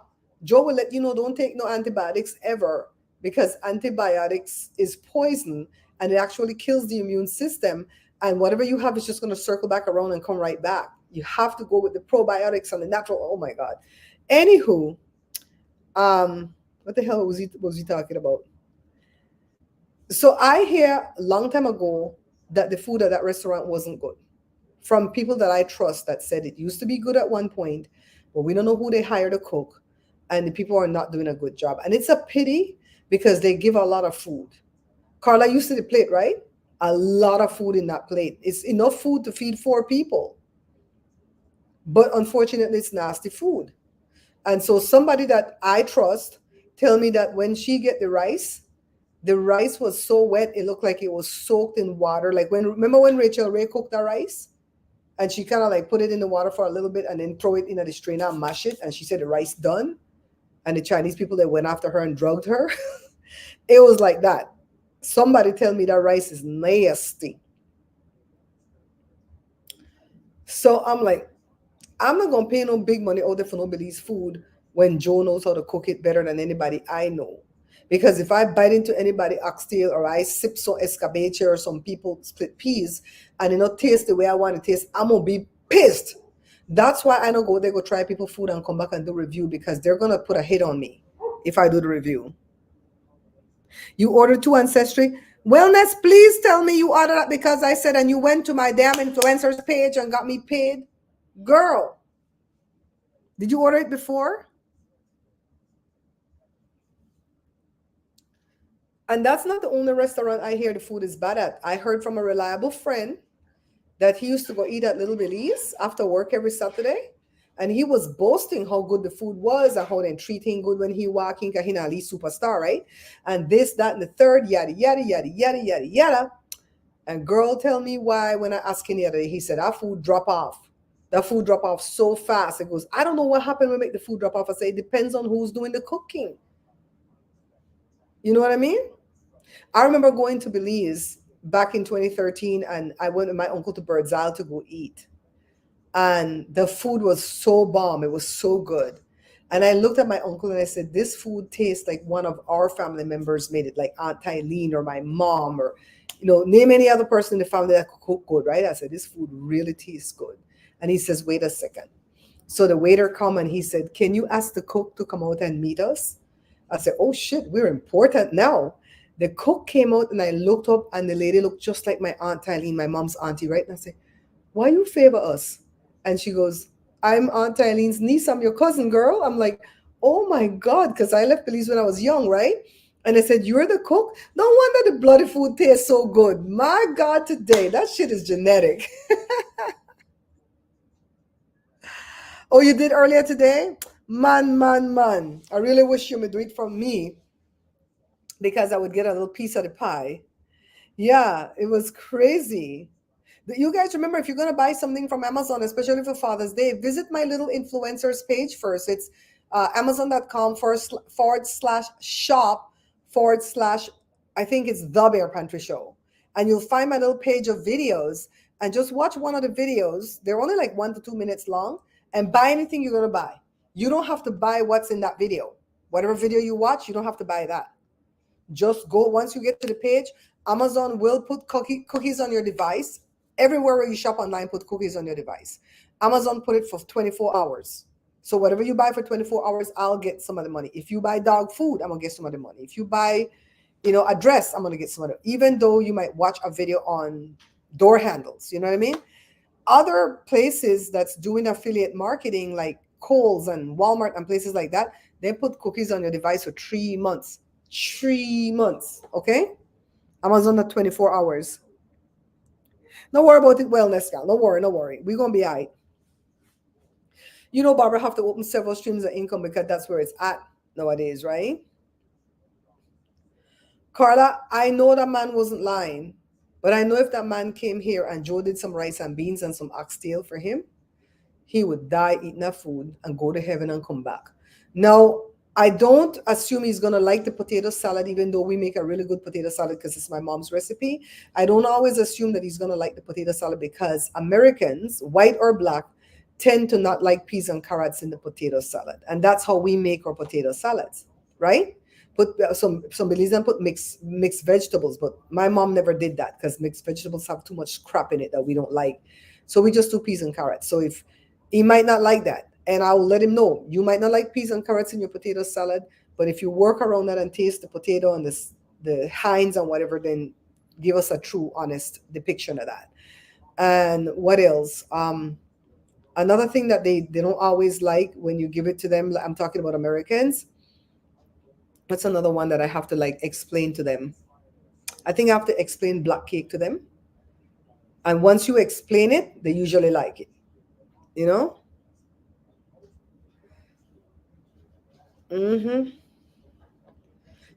Joe will let you know don't take no antibiotics ever because antibiotics is poison and it actually kills the immune system. And whatever you have is just going to circle back around and come right back. You have to go with the probiotics and the natural. Oh my God. Anywho, what the hell was he talking about? So I hear a long time ago that the food at that restaurant wasn't good from people that I trust that said it used to be good at one point, but we don't know who they hired to cook, and the people are not doing a good job. And it's a pity because they give a lot of food. Carla, you see the plate, right? A lot of food in that plate. It's enough food to feed 4 people. But unfortunately, it's nasty food. And so somebody that I trust tell me that when she get the rice was so wet, it looked like it was soaked in water. Like remember when Rachel Ray cooked the rice? And she kind of like put it in the water for a little bit and then throw it in the strainer and mash it. And she said the rice done. And the Chinese people that went after her and drugged her, it was like that. Somebody tell me that rice is nasty. So I'm like, I'm not going to pay no big money out there for nobody's food when Joe knows how to cook it better than anybody I know. Because if I bite into anybody oxtail or I sip some escabeche or some people split peas and it not taste the way I want to taste, I'm going to be pissed. That's why I don't go there, go try people food and come back and do review because they're going to put a hit on me if I do the review. You ordered 2 Ancestry. Wellness, please tell me you ordered that because I said and you went to my damn influencers page and got me paid. Girl, did you order it before? And that's not the only restaurant I hear the food is bad at. I heard from a reliable friend that he used to go eat at Little Billy's after work every Saturday. And he was boasting how good the food was and how they treat him good when he walking because he's not a superstar, right? And this, that, and the third, yada, yada, yada, yada, yada, yada. And girl, tell me why when I asked him the other day, he said, that food drop off. That food drop off so fast. It goes, I don't know what happened when we make the food drop off. I say, it depends on who's doing the cooking. You know what I mean? I remember going to Belize back in 2013 and I went with my uncle to Bird's Isle to go eat. And the food was so bomb. It was so good. And I looked at my uncle and I said, this food tastes like one of our family members made it, like Aunt Eileen or my mom or, name any other person in the family that could cook good, right? I said, this food really tastes good. And he says, wait a second. So the waiter come and he said, can you ask the cook to come out and meet us? I said, oh shit, we're important now. The cook came out and I looked up and the lady looked just like my Aunt Eileen, my mom's auntie, right? And I said, why you favor us? And she goes, I'm Aunt Eileen's niece. I'm your cousin, girl. I'm like, oh my God, because I left Belize when I was young, right? And I said, you're the cook? No wonder the bloody food tastes so good. My God, today, that shit is genetic. Oh, you did earlier today? Man. I really wish you would do it from me because I would get a little piece of the pie. Yeah, it was crazy. You guys remember, if you're going to buy something from Amazon, especially for Father's Day, visit my little influencers page first. It's amazon.com/shop/ I think it's The Bear Pantry Show. And you'll find my little page of videos and just watch one of the videos. They're only like 1 to 2 minutes long and buy anything you're going to buy. You don't have to buy what's in that video. Whatever video you watch, you don't have to buy that. Just go, once you get to the page, Amazon will put cookies on your device. Everywhere where you shop online, put cookies on your device. Amazon put it for 24 hours. So whatever you buy for 24 hours, I'll get some of the money. If you buy dog food, I'm gonna get some of the money. If you buy, a dress, I'm gonna get some of it. Even though you might watch a video on door handles, you know what I mean? Other places that's doing affiliate marketing, like Kohl's and Walmart and places like that, they put cookies on your device for 3 months. 3 months, okay? Amazon at 24 hours. Don't worry about it, wellness, gal. Don't worry, no worry. We're gonna be all right. Barbara have to open several streams of income because that's where it's at nowadays, right? Carla, I know that man wasn't lying, but I know if that man came here and Joe did some rice and beans and some oxtail for him, he would die eating that food and go to heaven and come back. Now, I don't assume he's going to like the potato salad, even though we make a really good potato salad because it's my mom's recipe. I don't always assume that he's going to like the potato salad because Americans, white or black, tend to not like peas and carrots in the potato salad. And that's how we make our potato salads, right? Put some believe and put mixed vegetables, but my mom never did that because mixed vegetables have too much crap in it that we don't like. So we just do peas and carrots. So if he might not like that, and I will let him know you might not like peas and carrots in your potato salad, but if you work around that and taste the potato and the Heinz and whatever, then give us a true, honest depiction of that. And what else? Another thing that they don't always like when you give it to them, I'm talking about Americans. That's another one that I have to explain to them. I think I have to explain black cake to them. And once you explain it, they usually like it.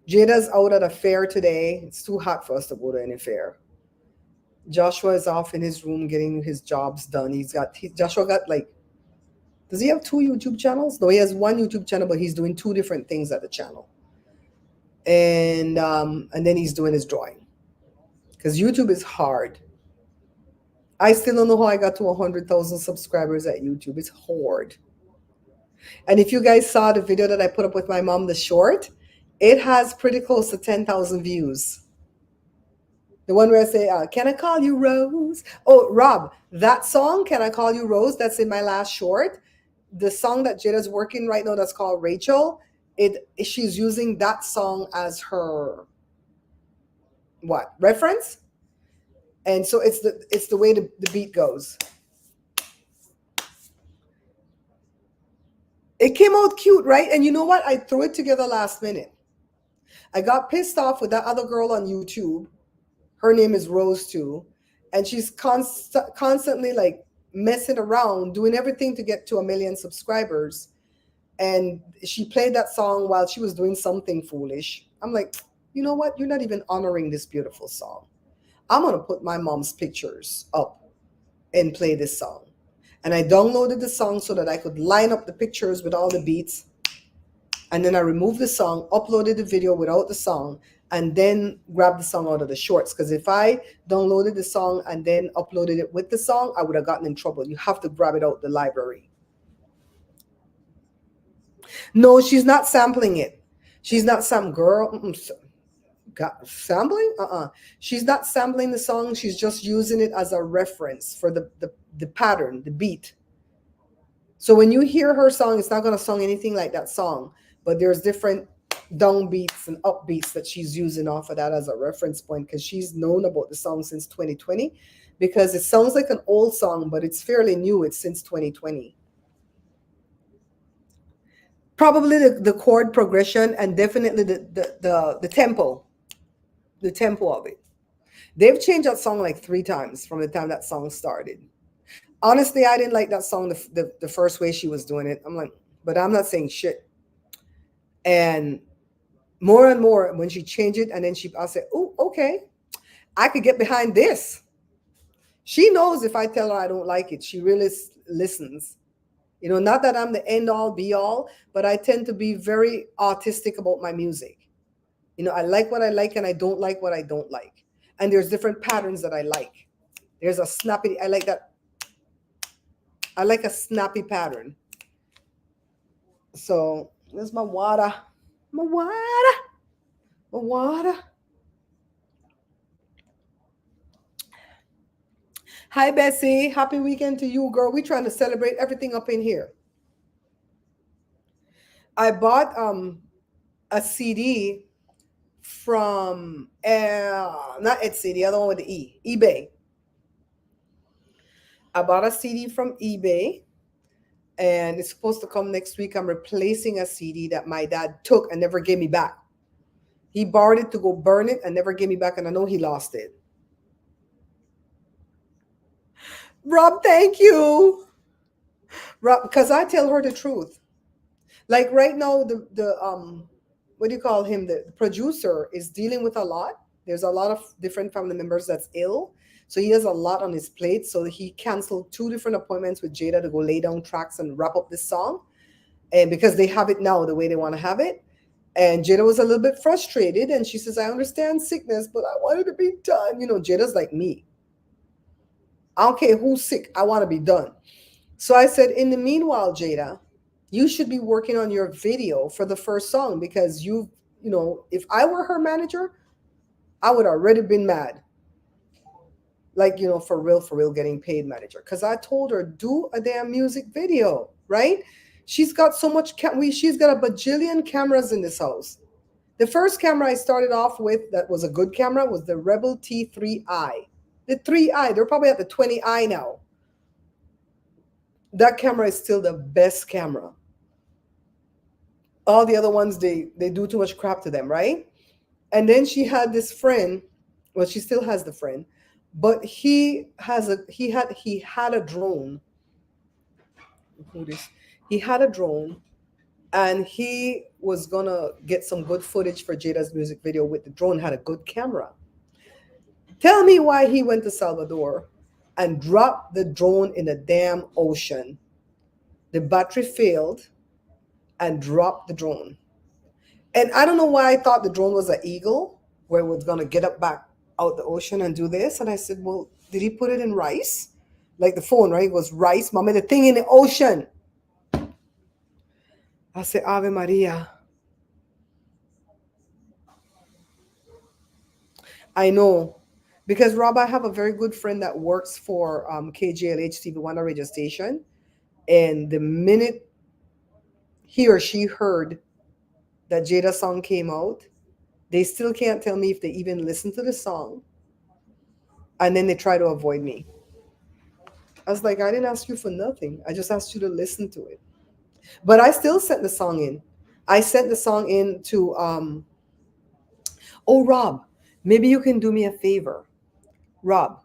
Jada's out at a fair today. It's too hot for us to go to any fair. Joshua is off in his room getting his jobs done. Joshua got does he have 2 YouTube channels? No, he has 1 YouTube channel, but he's doing 2 different things at the channel. And then he's doing his drawing. Because YouTube is hard. I still don't know how I got to 100,000 subscribers at YouTube. It's hard. And if you guys saw the video that I put up with my mom, the short, it has pretty close to 10,000 views. The one where I say, can I call you Rose? Oh, Rob, that song, Can I Call You Rose, that's in my last short. The song that Jada's working right now that's called Rachel, she's using that song as her reference? And so it's the way the beat goes. It came out cute, right? And you know what? I threw it together last minute. I got pissed off with that other girl on YouTube. Her name is Rose too. And she's constantly messing around, doing everything to get to 1 million subscribers. And she played that song while she was doing something foolish. I'm like, you know what? You're not even honoring this beautiful song. I'm going to put my mom's pictures up and play this song. And I downloaded the song so that I could line up the pictures with all the beats. And then I removed the song, uploaded the video without the song, and then grabbed the song out of the shorts. Because if I downloaded the song and then uploaded it with the song, I would have gotten in trouble. You have to grab it out the library. No, she's not sampling it. She's not some girl. Sampling? She's not sampling the song. She's just using it as a reference for the pattern, the beat. So when you hear her song, it's not going to song anything like that song, but there's different down beats and up beats that she's using off of that as a reference point because she's known about the song since 2020 because it sounds like an old song, but it's fairly new. It's since 2020. Probably the chord progression and definitely the tempo. The tempo of it. They've changed that song 3 times from the time that song started. Honestly, I didn't like that song the first way she was doing it. I'm like, but I'm not saying shit. And more when she changed it, and then I'll say, oh, okay, I could get behind this. She knows if I tell her I don't like it, she really listens. Not that I'm the end all be all, but I tend to be very artistic about my music. I like what I like and I don't like what I don't like. And there's different patterns that I like. There's a snappy, I like that. I like a snappy pattern. So there's my water. My water. My water. Hi, Bessie. Happy weekend to you, girl. We're trying to celebrate everything up in here. I bought a CD from not Etsy, the other one with the eBay. I bought a CD from eBay, and it's supposed to come next week. I'm replacing a CD that my dad took and never gave me back. He borrowed it to go burn it and never gave me back, and I know he lost it. Rob, thank you. Rob, because I tell her the truth. Like right now, the what do you call him? The producer is dealing with a lot. There's a lot of different family members that's ill. So he has a lot on his plate. So he canceled 2 different appointments with Jada to go lay down tracks and wrap up this song. And because they have it now the way they want to have it. And Jada was a little bit frustrated. And she says, I understand sickness, but I want it to be done. You know, Jada's like me. I don't care who's sick. I want to be done. So I said, in the meanwhile, Jada, you should be working on your video for the first song, because you know, if I were her manager, I would already been mad. Like, you know, for real, getting paid manager. Because I told her, do a damn music video, right? She's got so much, she's got a bajillion cameras in this house. The first camera I started off with that was a good camera was the Rebel T3i. The 3i, they're probably at the 20i now. That camera is still the best camera. All the other ones, they do too much crap to them, right? And then she had this friend. Well, she still has the friend, but he had a drone. He had a drone, and he was gonna get some good footage for Jada's music video with the drone. Had a good camera. Tell me why he went to Salvador and dropped the drone in the damn ocean. The battery failed and dropped the drone. And I don't know why I thought the drone was an eagle, where it was going to get up back out the ocean and do this. And I said, well, did he put it in rice? Like the phone, right? It was rice. Mommy, the thing in the ocean. I said, Ave Maria. I know. Because, Rob, I have a very good friend that works for KJLH TV One radio station. And the minute he or she heard that Jada song came out, they still can't tell me if they even listened to the song. And then they try to avoid me. I was like, I didn't ask you for nothing. I just asked you to listen to it. But I still sent the song in. I sent the song in to, oh, Rob, maybe you can do me a favor. Rob,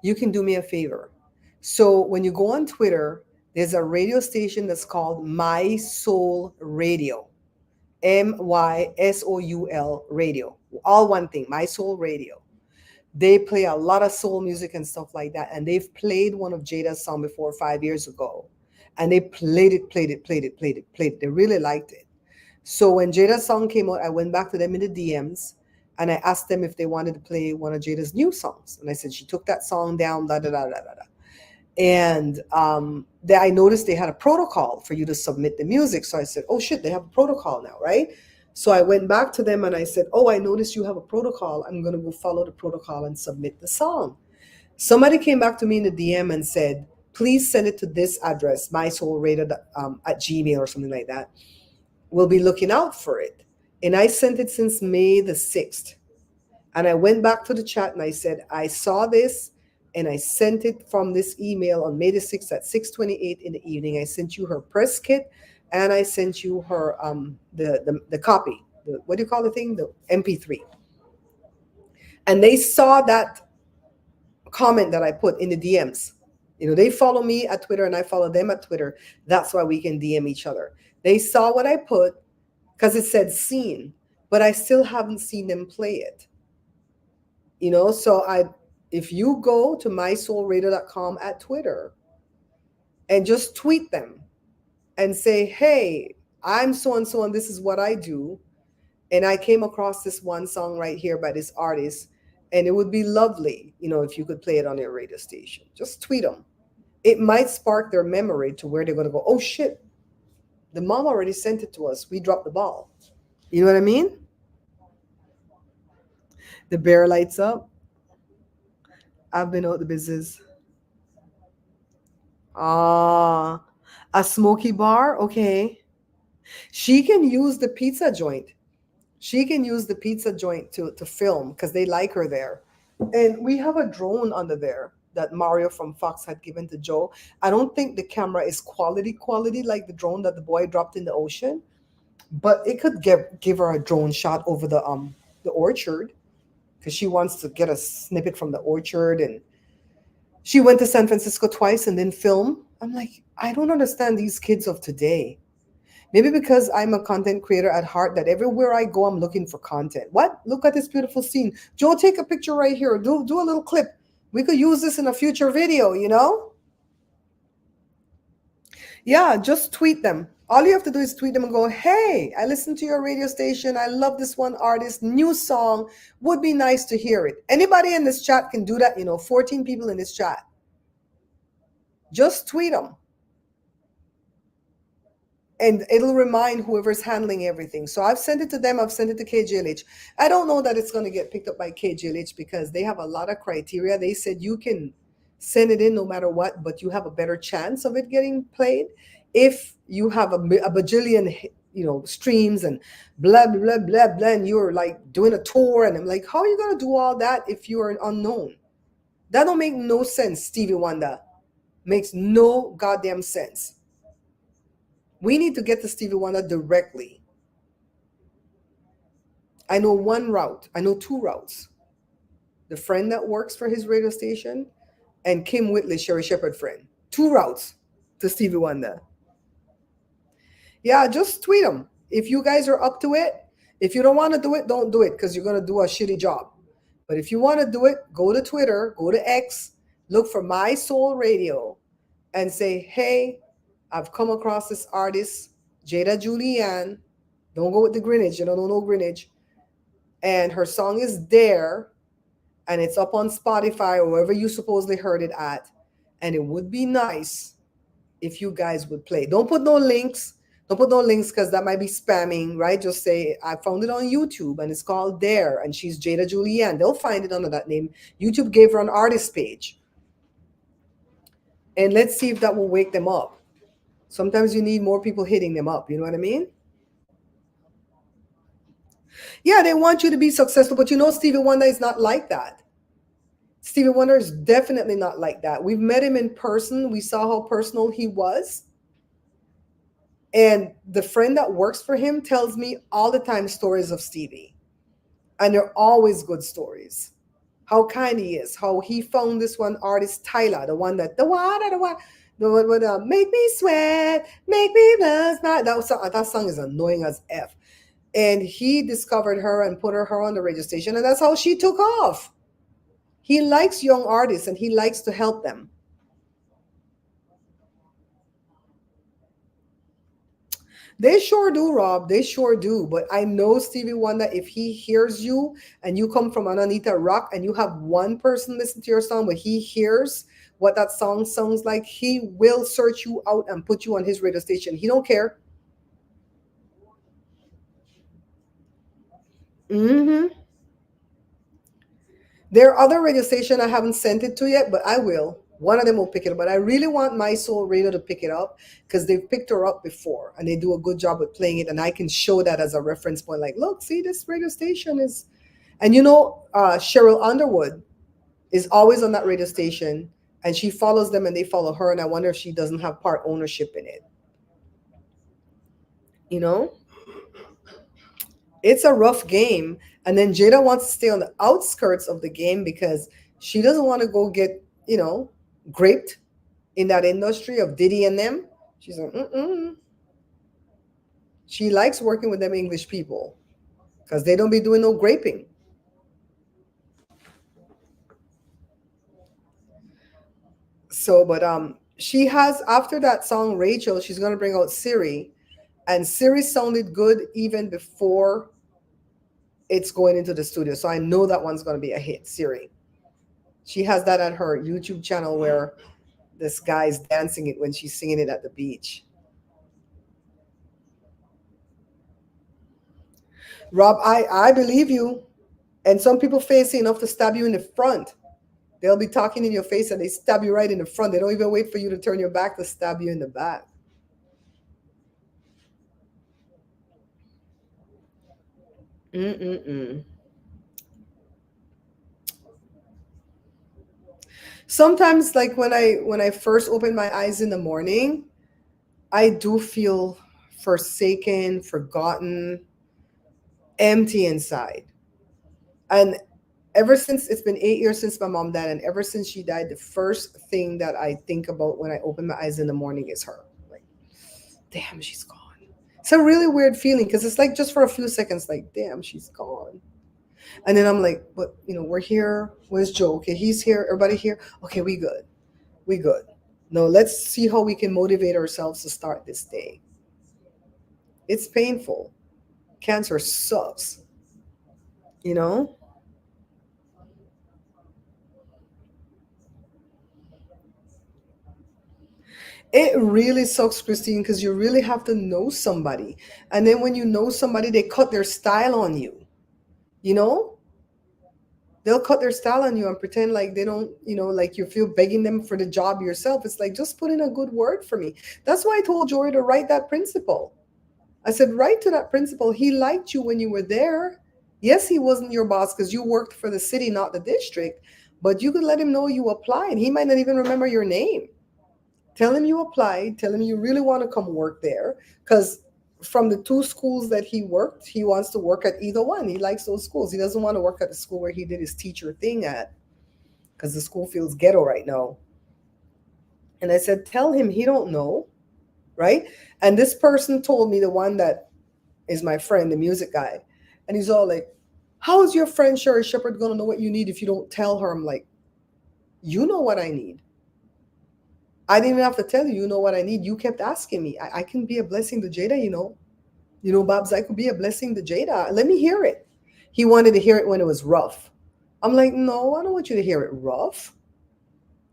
you can do me a favor. So when you go on Twitter, there's a radio station that's called My Soul Radio. MYSOUL Radio. All one thing, My Soul Radio. They play a lot of soul music and stuff like that. And they've played one of Jada's songs before 5 years ago. And they played it. They really liked it. So when Jada's song came out, I went back to them in the DMs and I asked them if they wanted to play one of Jada's new songs. And I said, she took that song down, da da da da da. And I noticed they had a protocol for you to submit the music. So I said, oh shit, they have a protocol now, right? So I went back to them and I said, oh, I noticed you have a protocol. I'm going to go follow the protocol and submit the song. Somebody came back to me in the DM and said, please send it to this address, mysoulradio at Gmail or something like that. We'll be looking out for it. And I sent it since May the 6th. And I went back to the chat and I said, I saw this and I sent it from this email on May the 6th at 6:28 in the evening. I sent you her press kit and I sent you her the copy. What do you call the thing? The MP3. And they saw that comment that I put in the DMs. You know, they follow me at Twitter and I follow them at Twitter. That's why we can DM each other. They saw what I put because it said seen, but I still haven't seen them play it. You know, so if you go to mysoulradio.com at Twitter and just tweet them and say, hey, I'm so and so and this is what I do. And I came across this one song right here by this artist. And it would be lovely, you know, if you could play it on your radio station. Just tweet them. It might spark their memory to where they're going to go, oh, shit, the mom already sent it to us. We dropped the ball. You know what I mean? The bear lights up. I've been out the business. A smoky bar? Okay. She can use the pizza joint. She can use the pizza joint to film because they like her there. And we have a drone under there that Mario from Fox had given to Joe. I don't think the camera is quality like the drone that the boy dropped in the ocean, but it could give her a drone shot over the orchard because she wants to get a snippet from the orchard. And she went to San Francisco twice and then film. I'm like, I don't understand these kids of today. Maybe because I'm a content creator at heart, that everywhere I go, I'm looking for content. What? Look at this beautiful scene. Joe, take a picture right here. Do a little clip. We could use this in a future video, you know? Yeah, just tweet them. All you have to do is tweet them and go, hey, I listened to your radio station. I love this one artist. New song. Would be nice to hear it. Anybody in this chat can do that. 14 people in this chat. Just tweet them. And it'll remind whoever's handling everything. So I've sent it to them. I've sent it to KGLH. I don't know that it's going to get picked up by KGLH because they have a lot of criteria. They said you can send it in no matter what, but you have a better chance of it getting played if you have a bajillion, streams and blah, blah, blah, blah, and you're like doing a tour. And I'm like, how are you going to do all that if you're an unknown? That don't make no sense, Stevie Wonder. Makes no goddamn sense. We need to get to Stevie Wonder directly. I know one route. I know two routes. The friend that works for his radio station and Kim Whitley, Sherry Shepherd friend. Two routes to Stevie Wonder. Yeah, just tweet them. If you guys are up to it. If you don't want to do it, don't do it because you're going to do a shitty job. But if you want to do it, go to Twitter, go to X, look for My Soul Radio and say, hey, I've come across this artist, Jada Julianne. Don't go with the Greenwich. Don't know Greenwich. And her song is there. And it's up on Spotify or wherever you supposedly heard it at. And it would be nice if you guys would play. Don't put no links. Don't put no links because that might be spamming, right? Just say, I found it on YouTube and it's called There. And she's Jada Julianne. They'll find it under that name. YouTube gave her an artist page. And let's see if that will wake them up. Sometimes you need more people hitting them up. You know what I mean? Yeah, they want you to be successful, but Stevie Wonder is not like that. Stevie Wonder is definitely not like that. We've met him in person. We saw how personal he was. And the friend that works for him tells me all the time stories of Stevie. And they're always good stories. How kind he is. How he found this one artist, Tyler, the one, make me sweat, make me blush. That song is annoying as F. And he discovered her and put her on the radio station, and that's how she took off. He likes young artists and he likes to help them. They sure do, Rob. They sure do. But I know Stevie Wonder, if he hears you and you come from Ananita Rock and you have one person listen to your song, but he hears what that song sounds like, he will search you out and put you on his radio station. He don't care. There are other radio stations I haven't sent it to yet, but I will. One of them will pick it up. But I really want My Soul Radio to pick it up because they've picked her up before and they do a good job with playing it. And I can show that as a reference point. Like, look, see, this radio station is... And Cheryl Underwood is always on that radio station. And she follows them and they follow her. And I wonder if she doesn't have part ownership in it. It's a rough game. And then Jada wants to stay on the outskirts of the game because she doesn't want to go get, graped in that industry of Diddy and them. She's like, She likes working with them English people because they don't be doing no graping. So, but she has, after that song, Rachel, she's going to bring out Siri. And Siri sounded good even before it's going into the studio. So I know that one's going to be a hit, Siri. She has that at her YouTube channel where this guy's dancing it when she's singing it at the beach. Rob, I believe you. And some people fancy enough to stab you in the front. They'll be talking in your face and they stab you right in the front. They don't even wait for you to turn your back to stab you in the back. Mm-mm-mm. Sometimes, like when I first open my eyes in the morning, I do feel forsaken, forgotten, empty inside. And ever since it's been 8 years since my mom died, and ever since she died, the first thing that I think about when I open my eyes in the morning is her. Like, damn, she's gone. It's a really weird feeling because it's like just for a few seconds, like, damn, she's gone. And then I'm like, but we're here. Where's Joe? Okay, he's here. Everybody here. Okay, we good. We good. No, let's see how we can motivate ourselves to start this day. It's painful. Cancer sucks, you know? It really sucks, Christine, because you really have to know somebody. And then when you know somebody, they cut their style on you. You know? They'll cut their style on you and pretend like they don't, like you feel begging them for the job yourself. It's like, just put in a good word for me. That's why I told Jory to write that principal. I said, write to that principal. He liked you when you were there. Yes, he wasn't your boss because you worked for the city, not the district, but you could let him know you applied. He might not even remember your name. Tell him you applied. Tell him you really want to come work there because from the two schools that he worked, he wants to work at either one. He likes those schools. He doesn't want to work at the school where he did his teacher thing at because the school feels ghetto right now. And I said, tell him he don't know, right? And this person told me, the one that is my friend, the music guy, and he's all like, how is your friend Sherry Shepherd going to know what you need if you don't tell her? I'm like, you know what I need. I didn't even have to tell you, you know what I need. You kept asking me. I can be a blessing to Jada, Babs, I could be a blessing to Jada. Let me hear it. He wanted to hear it when it was rough. I'm like, no, I don't want you to hear it rough.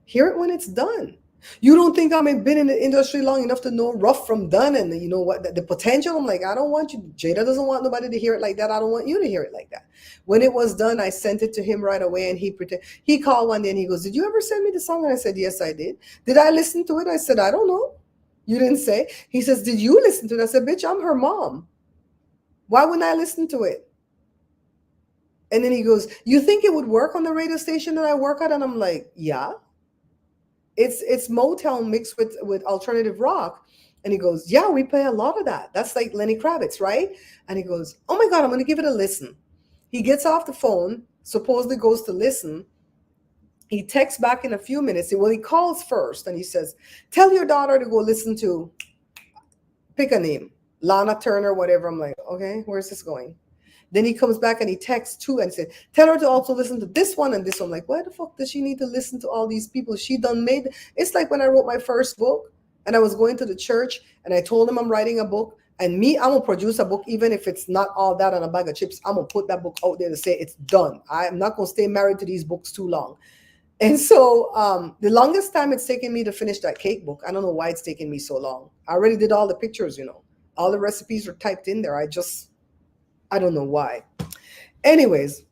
Hear it when it's done. You don't think I've been in the industry long enough to know rough from done and you know what the potential? I'm like, I don't want you. Jada doesn't want nobody to hear it like that. I don't want you to hear it like that. When it was done, I sent it to him right away, and he called one day and he goes, did you ever send me the song? And I said, yes, I did. Did I listen to it? I said, I don't know. You didn't say. He says, did you listen to it? I said, bitch, I'm her mom. Why wouldn't I listen to it? And then he goes, you think it would work on the radio station that I work at? And I'm like, yeah. It's Motown mixed with alternative rock. And he goes, yeah, we play a lot of that. That's like Lenny Kravitz, right? And he goes, oh my God, I'm going to give it a listen. He gets off the phone, supposedly goes to listen. He texts back in a few minutes. Well, he calls first and he says, tell your daughter to go listen to, pick a name, Lana Turner, whatever. I'm like, okay, where's this going? Then he comes back and he texts too and said, tell her to also listen to this one and this one. I'm like, why the fuck does she need to listen to all these people? She done made. It's like when I wrote my first book and I was going to the church and I told them I'm writing a book. And me, I'm going to produce a book, even if it's not all that on a bag of chips. I'm going to put that book out there to say it's done. I'm not going to stay married to these books too long. And so the longest time it's taken me to finish that cake book, I don't know why it's taken me so long. I already did all the pictures, all the recipes are typed in there. I don't know why. Anyways,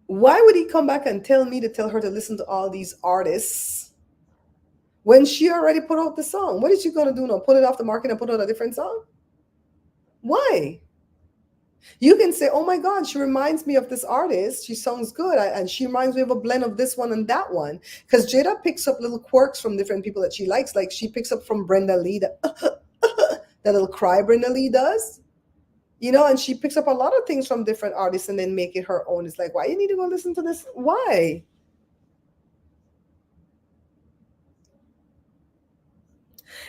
why would he come back and tell me to tell her to listen to all these artists when she already put out the song? What is she going to do now? Put it off the market and put out a different song? Why? You can say, oh my God, she reminds me of this artist. She sounds good. And she reminds me of a blend of this one and that one. Because Jada picks up little quirks from different people that she likes. Like she picks up from Brenda Lee, that little cry Brenda Lee does. And she picks up a lot of things from different artists and then make it her own. It's like, why you need to go listen to this? Why?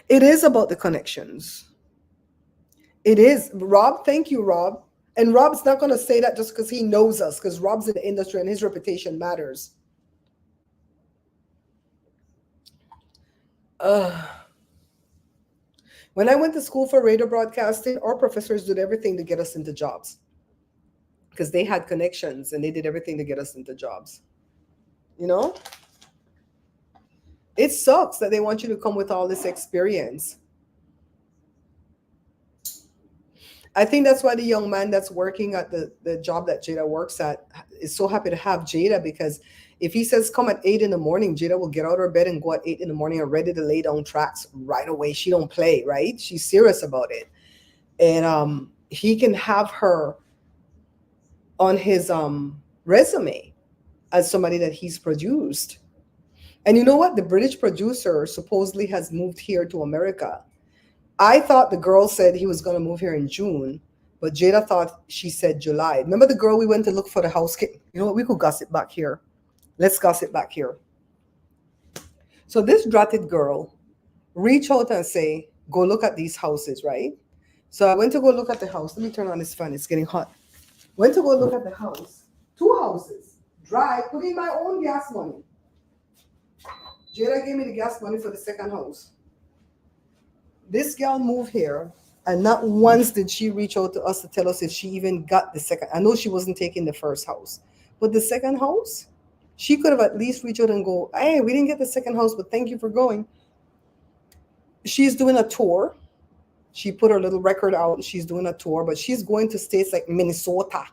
It is about the connections. It is. Rob, thank you, Rob. And Rob's not going to say that just because he knows us, because Rob's in the industry and his reputation matters. When I went to school for radio broadcasting, our professors did everything to get us into jobs because they had connections and they did everything to get us into jobs. It sucks that they want you to come with all this experience. I think that's why the young man that's working at the job that Jada works at is so happy to have Jada, because if he says come at 8 a.m, Jada will get out of her bed and go at 8 a.m. and ready to lay down tracks right away. She don't play, right? She's serious about it. And he can have her on his resume as somebody that he's produced. And you know what? The British producer supposedly has moved here to America. I thought the girl said he was going to move here in June, but Jada thought she said July. Remember the girl we went to look for the house? You know what? We could gossip back here. Let's gossip back here. So this dratted girl reach out and say, go look at these houses, right? So I went to go look at the house. Let me turn on this fan. It's getting hot. Went to go look at the house. 2 houses. Drive, put in my own gas money. Jada gave me the gas money for the second house. This girl moved here, and not once did she reach out to us to tell us if she even got the second. I know she wasn't taking the first house, but the second house, she could have at least reached out and go, hey, we didn't get the second house, but thank you for going. She's doing a tour. She put her little record out and she's doing a tour, but she's going to states like Minnesota.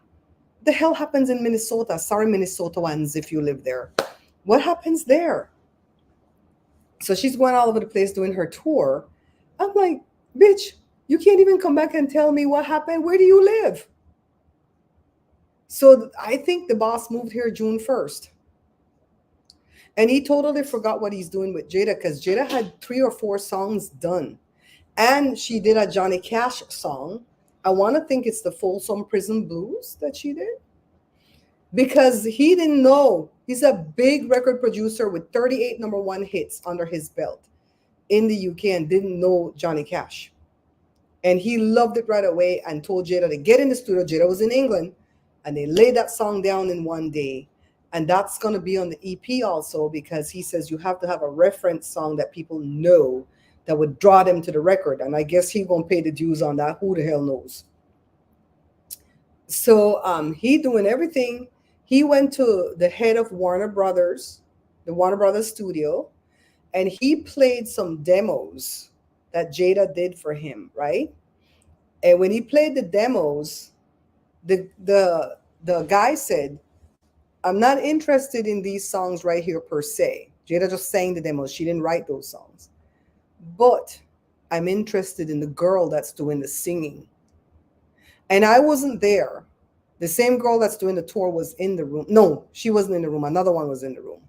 The hell happens in Minnesota? Sorry, Minnesotans, if you live there. What happens there? So she's going all over the place doing her tour. I'm like, bitch, you can't even come back and tell me what happened. Where do you live? So I think the boss moved here June 1st. And he totally forgot what he's doing with Jada, because Jada had 3 or 4 songs done. And she did a Johnny Cash song. I want to think it's the Folsom Prison Blues that she did. Because he didn't know. He's a big record producer with 38 #1 hits under his belt in the UK and didn't know Johnny Cash. And he loved it right away and told Jada to get in the studio. Jada was in England, and they laid that song down in one day. And that's going to be on the EP also, because he says you have to have a reference song that people know that would draw them to the record. And I guess he's going to pay the dues on that. Who the hell knows? So he doing everything. He went to the head of Warner Brothers, the Warner Brothers studio, and he played some demos that Jada did for him, right? And when he played the demos, the guy said, I'm not interested in these songs right here per se. Jada just sang the demos. She didn't write those songs. But I'm interested in the girl that's doing the singing. And I wasn't there. The same girl that's doing the tour was in the room. No, she wasn't in the room. Another one was in the room.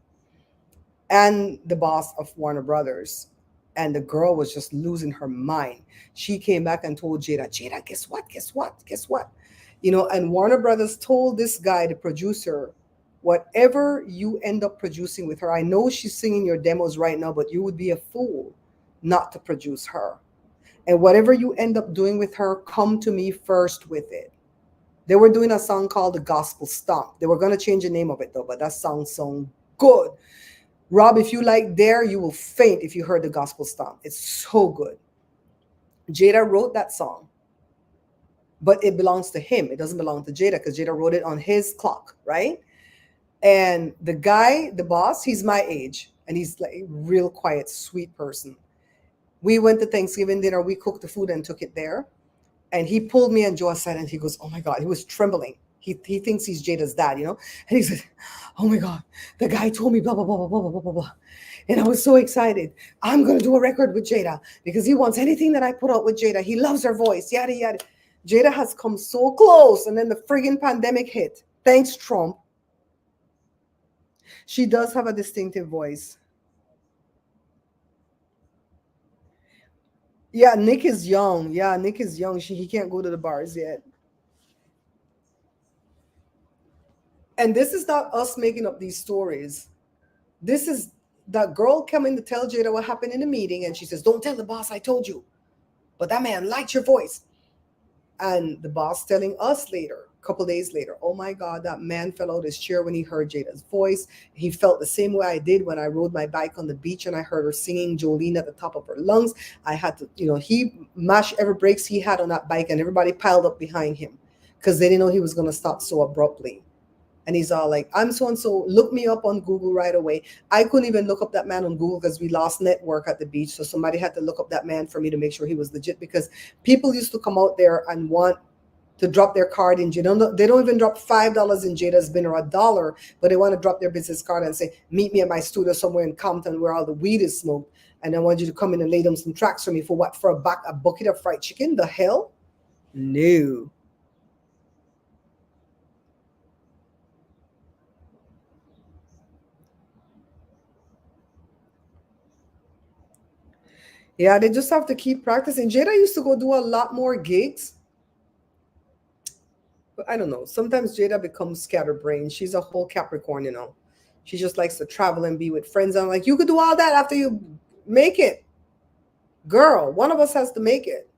And the boss of Warner Brothers. And the girl was just losing her mind. She came back and told Jada, guess what? Guess what? Guess what? You know, and Warner Brothers told this guy, the producer, whatever you end up producing with her, I know she's singing your demos right now, but you would be a fool not to produce her. And whatever you end up doing with her, come to me first with it. They were doing a song called The Gospel Stomp. They were going to change the name of it though, but that song sounds good. Rob, if you like Dare, you will faint if you heard The Gospel Stomp. It's so good. Jada wrote that song, but it belongs to him. It doesn't belong to Jada because Jada wrote it on his clock, right? And the guy, the boss, he's my age, and he's like a real quiet, sweet person. We went to Thanksgiving dinner. We cooked the food and took it there. And he pulled me and Joe aside, and he goes, oh my God, he was trembling. He thinks he's Jada's dad, you know? And he said, oh my God, the guy told me blah, blah, blah, blah, blah, blah, blah, blah. And I was so excited. I'm going to do a record with Jada because he wants anything that I put out with Jada. He loves her voice, yada, yada. Jada has come so close, and then the friggin' pandemic hit. Thanks, Trump. She does have a distinctive voice. Yeah, Nick is young. Yeah, Nick is young. He can't go to the bars yet. And this is not us making up these stories. This is that girl coming to tell Jada what happened in the meeting, and she says, don't tell the boss I told you. But that man liked your voice. And the boss telling us later, a couple days later, oh my God, that man fell out his chair when he heard Jada's voice. He felt the same way I did when I rode my bike on the beach and I heard her singing Jolene at the top of her lungs. I had to, you know, he mashed every brakes he had on that bike, and everybody piled up behind him because they didn't know he was going to stop so abruptly. And he's all like, I'm so-and-so, look me up on Google right away. I couldn't even look up that man on Google because we lost network at the beach. So somebody had to look up that man for me to make sure he was legit, because people used to come out there and want to drop their card in Jada. They don't even drop $5 in Jada's bin or $1, but they want to drop their business card and say, meet me at my studio somewhere in Compton where all the weed is smoked. And I want you to come in and lay them some tracks for me for what? For a bucket of fried chicken? The hell? No. Yeah, they just have to keep practicing. Jada used to go do a lot more gigs. But I don't know. Sometimes Jada becomes scatterbrained. She's a whole Capricorn, you know. She just likes to travel and be with friends. I'm like, you could do all that after you make it. Girl, one of us has to make it.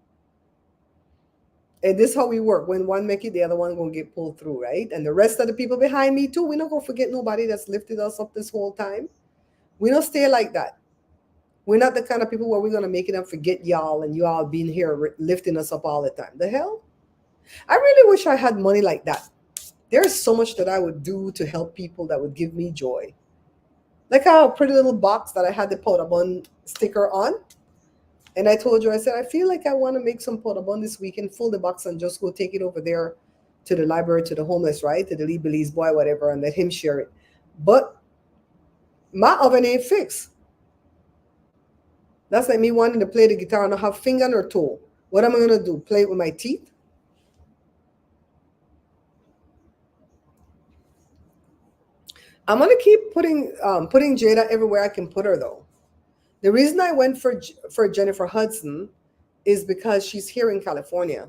And this is how we work. When one make it, the other one gonna get pulled through, right? And the rest of the people behind me too. We're not gonna forget nobody that's lifted us up this whole time. We don't stay like that. We're not the kind of people where we're gonna make it and forget y'all and you all being here lifting us up all the time. The hell? I really wish I had money like that. There's so much that I would do to help people that would give me joy. Like a pretty little box that I had the Podabun sticker on. And I told you, I said, I feel like I want to make some Podabun this weekend, fill the box and just go take it over there to the library, to the homeless, right? To the Lee Belize boy, whatever, and let him share it. But my oven ain't fixed. That's like me wanting to play the guitar and not have finger nor toe. What am I going to do? Play it with my teeth? I'm going to keep putting Jada everywhere I can put her, though. The reason I went for Jennifer Hudson is because she's here in California.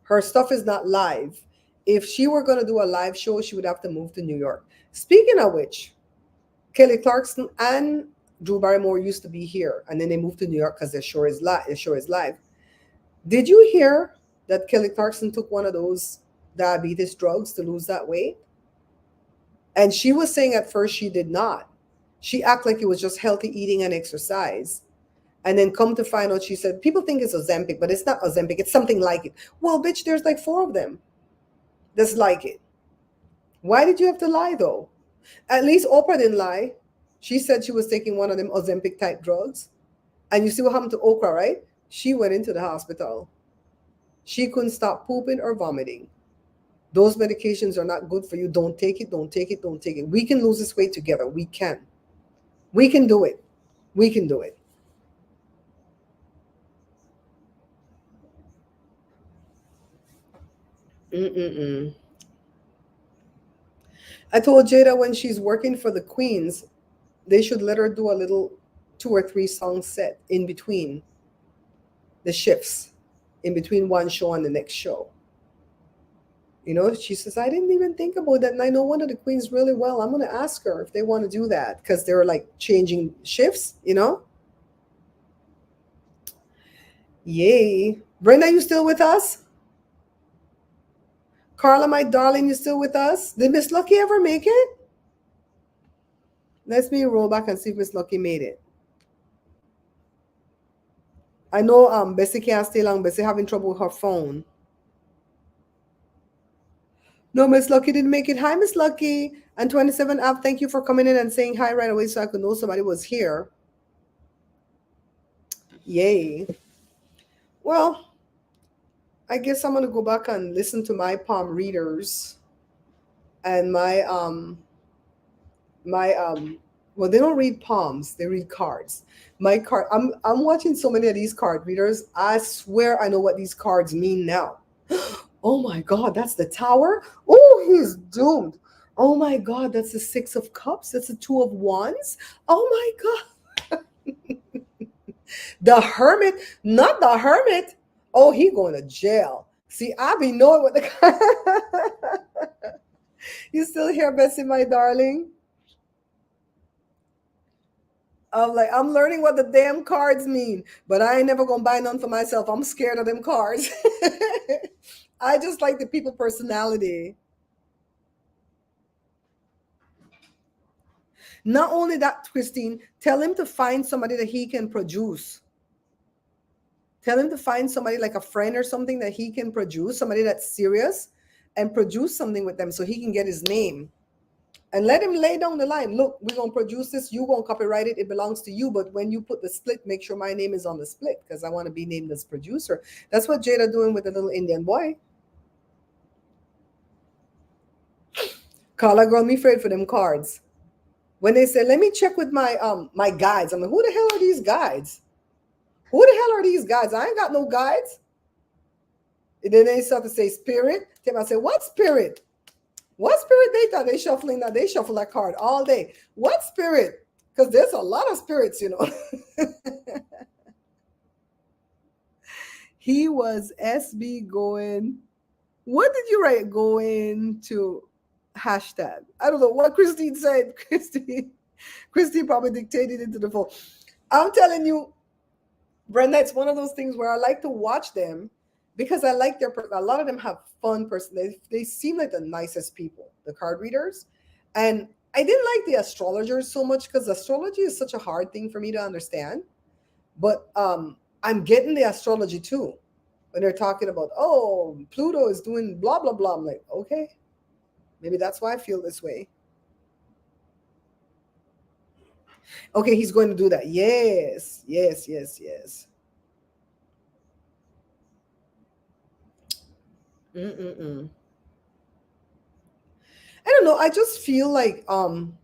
Her stuff is not live. If she were going to do a live show, she would have to move to New York. Speaking of which, Kelly Clarkson and Drew Barrymore used to be here, and then they moved to New York because their show is live. Did you hear that Kelly Clarkson took one of those diabetes drugs to lose that weight? And she was saying at first she did not. She acted like it was just healthy eating and exercise. And then come to find out, she said, people think it's Ozempic, but it's not Ozempic. It's something like it. Well, bitch, there's like 4 of them that's like it. Why did you have to lie, though? At least Oprah didn't lie. She said she was taking one of them Ozempic type drugs. And you see what happened to Oprah, right? She went into the hospital. She couldn't stop pooping or vomiting. Those medications are not good for you. Don't take it, don't take it, don't take it. We can lose this weight together. We can. We can do it. We can do it. I told Jada when she's working for the Queens, they should let her do a little 2 or 3 song set in between the shifts, in between one show and the next show. You know, she says, I didn't even think about that. And I know one of the queens really well. I'm going to ask her if they want to do that because they're like changing shifts, you know? Yay. Brenda, you still with us? Carla, my darling, you still with us? Did Miss Lucky ever make it? Let's me roll back and see if Miss Lucky made it. I know Bessie can't stay long. Bessie having trouble with her phone. No, Miss Lucky didn't make it. Hi, Miss Lucky. And 27 Ave, thank you for coming in and saying hi right away so I could know somebody was here. Yay. Well, I guess I'm going to go back and listen to my palm readers and my well, they don't read palms, they read cards. My card, I'm watching so many of these card readers. I swear I know what these cards mean now. Oh my God, that's the Tower. Oh, he's doomed. Oh my God, that's the 6 of Cups. That's the 2 of Wands. Oh my God. The Hermit, not the Hermit. Oh, he going to jail. See, I be knowing what the You still here, Bessie, my darling? I'm learning what the damn cards mean, but I ain't never gonna buy none for myself. I'm scared of them cards. I just like the people personality. Not only that, Christine, tell him to find somebody that he can produce. Tell him to find somebody like a friend or something that he can produce, somebody that's serious, and produce something with them so he can get his name. And let him lay down the line. Look, we're going to produce this. You won't copyright it. It belongs to you. But when you put the split, make sure my name is on the split because I want to be named as producer. That's what Jada doing with the little Indian boy. Carla, girl, me afraid for them cards. When they say, let me check with my my guides. I'm like, who the hell are these guides? Who the hell are these guides? I ain't got no guides. And then they start to say spirit. Tim, I say, what spirit? What spirit they thought they shuffling that? They shuffle that card all day. What spirit? Because there's a lot of spirits, you know. He was SB going. What did you write going to hashtag? I don't know what Christine said. Christine probably dictated into the phone. I'm telling you, Brenda, it's one of those things where I like to watch them because I like their. A lot of them have fun person. They seem like the nicest people, the card readers, and I didn't like the astrologers so much because astrology is such a hard thing for me to understand. But I'm getting the astrology too when they're talking about, oh, Pluto is doing blah blah blah. I'm like, okay, maybe that's why I feel this way. Okay, he's going to do that. Yes, yes, yes, yes. Mm-mm-mm. I don't know. I just feel like over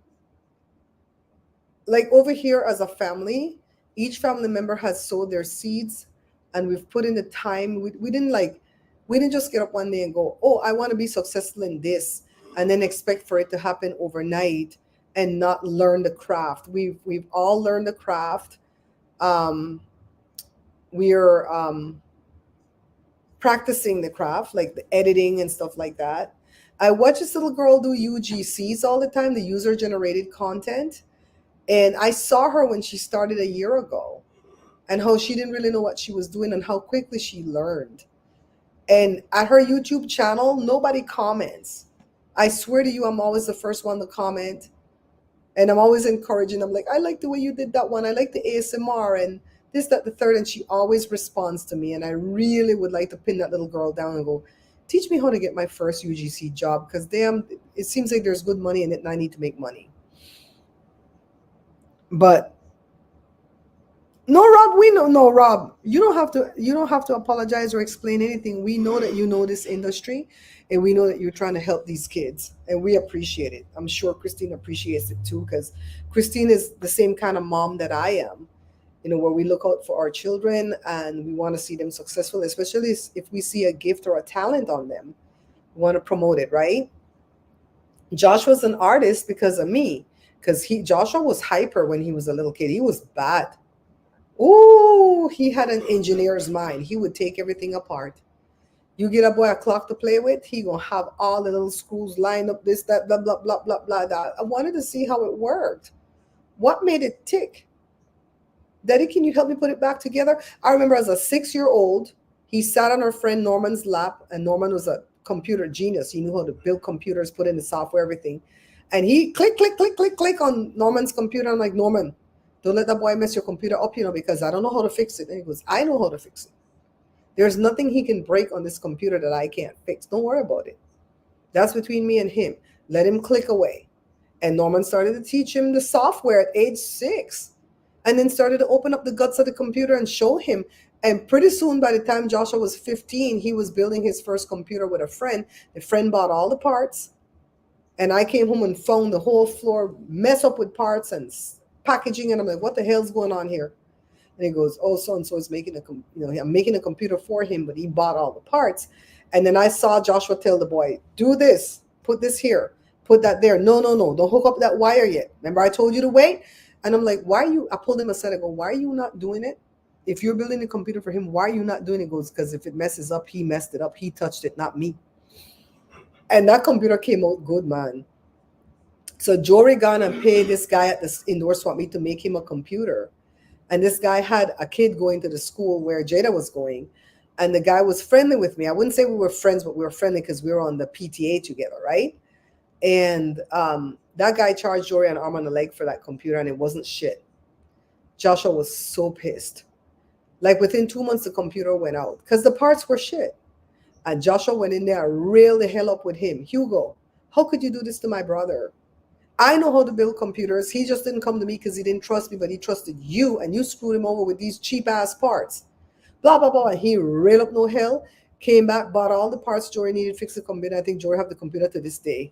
here as a family, each family member has sowed their seeds, and we've put in the time. We didn't just get up one day and go, oh, I want to be successful in this, and then expect for it to happen overnight and not learn the craft. We've all learned the craft. Um, we're practicing the craft, like the editing and stuff like that. I watch this little girl do UGCs all the time, the user generated content. And I saw her when she started a year ago and how she didn't really know what she was doing and how quickly she learned. And at her YouTube channel, nobody comments. I swear to you, I'm always the first one to comment. And I'm always encouraging. I'm like, I like the way you did that one. I like the ASMR and this, that, the third. And she always responds to me. And I really would like to pin that little girl down and go, teach me how to get my first UGC job. Because damn, it seems like there's good money in it and I need to make money. But no, Rob, we know. No, Rob, you don't have to apologize or explain anything. We know that you know this industry and we know that you're trying to help these kids and we appreciate it. I'm sure Christine appreciates it too, because Christine is the same kind of mom that I am, you know, where we look out for our children and we want to see them successful, especially if we see a gift or a talent on them. We want to promote it, right? Joshua's an artist because of me, because Joshua was hyper when he was a little kid. He was bad. Oh, he had an engineer's mind. He would take everything apart. You get a boy a clock to play with, he gonna have all the little screws lined up, this, that, blah, blah, blah, blah, blah, that. I wanted to see how it worked. What made it tick? Daddy, can you help me put it back together? I remember as a 6-year-old, he sat on our friend Norman's lap, and Norman was a computer genius. He knew how to build computers, put in the software, everything. And he click, click, click, click, click on Norman's computer. I'm like, Norman, don't let that boy mess your computer up, you know, because I don't know how to fix it. And he goes, I know how to fix it. There's nothing he can break on this computer that I can't fix. Don't worry about it. That's between me and him. Let him click away. And Norman started to teach him the software at age 6. And then started to open up the guts of the computer and show him. And pretty soon, by the time Joshua was 15, he was building his first computer with a friend. The friend bought all the parts. And I came home and found the whole floor mess up with parts and packaging. And I'm like, what the hell's going on here? And he goes, oh, so-and-so is making I'm making a computer for him, but he bought all the parts. And then I saw Joshua tell the boy, do this, put this here, put that there. No, don't hook up that wire yet. Remember I told you to wait? And I'm like, I pulled him aside and go, why are you not doing it? If you're building a computer for him, why are you not doing it? He goes, because if it messes up, he messed it up. He touched it, not me. And that computer came out good, man. So Jory gone and paid this guy at the indoor swap meet to make him a computer. And this guy had a kid going to the school where Jada was going. And the guy was friendly with me. I wouldn't say we were friends, but we were friendly because we were on the PTA together, right? And that guy charged Jory an arm and a leg for that computer, and it wasn't shit. Joshua was so pissed. Like within 2 months, the computer went out because the parts were shit. And Joshua went in there and railed the hell up with him. Hugo, how could you do this to my brother? I know how to build computers. He just didn't come to me because he didn't trust me, but he trusted you, and you screwed him over with these cheap-ass parts. Blah, blah, blah. And he railed up no hell, came back, bought all the parts Jory needed, fixed the computer. I think Jory have the computer to this day.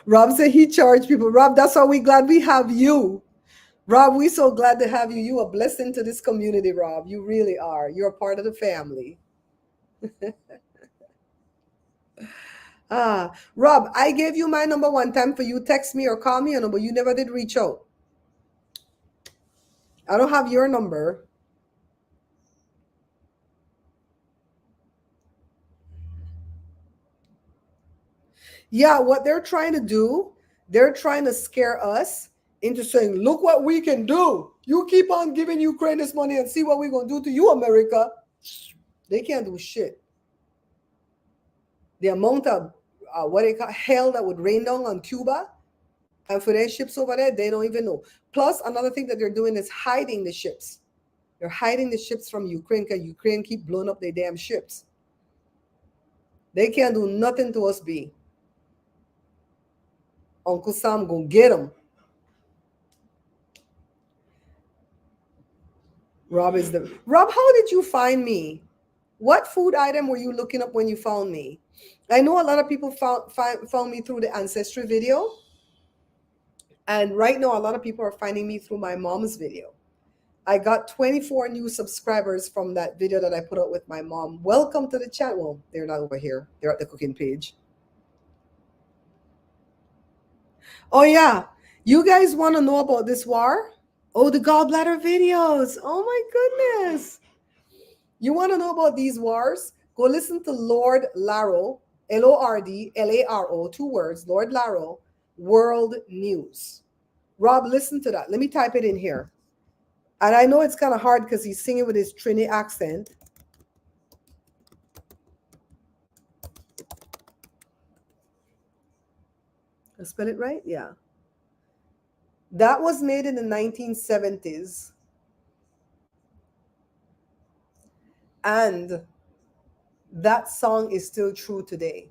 Rob said he charged people. Rob, that's why we glad we have you. Rob, we're so glad to have you. You are a blessing to this community, Rob. You really are. You're a part of the family. Rob, I gave you my number one time for you text me or call me a number. You never did reach out. I don't have your number. Yeah, what they're trying to do, they're trying to scare us into saying, look what we can do. You keep on giving Ukraine this money and see what we're going to do to you, America. They can't do shit. The amount of what they call hell that would rain down on Cuba and for their ships over there, they don't even know. Plus, another thing that they're doing is hiding the ships. They're hiding the ships from Ukraine because Ukraine keep blowing up their damn ships. They can't do nothing to us, B. Uncle Sam gonna get them. Rob, how did you find me? What food item were you looking up when you found me? I know a lot of people found me through the Ancestry video. And right now, a lot of people are finding me through my mom's video. I got 24 new subscribers from that video that I put out with my mom. Welcome to the chat. Well, they're not over here. They're at the cooking page. Oh, yeah. You guys want to know about this war? Oh, the gallbladder videos. Oh, my goodness. You want to know about these wars? Go listen to Lord Laro, Lordlaro, 2 words, Lord Laro, World News. Rob, listen to that. Let me type it in here. And I know it's kind of hard because he's singing with his Trini accent. I spell it right? Yeah. That was made in the 1970s. And that song is still true today.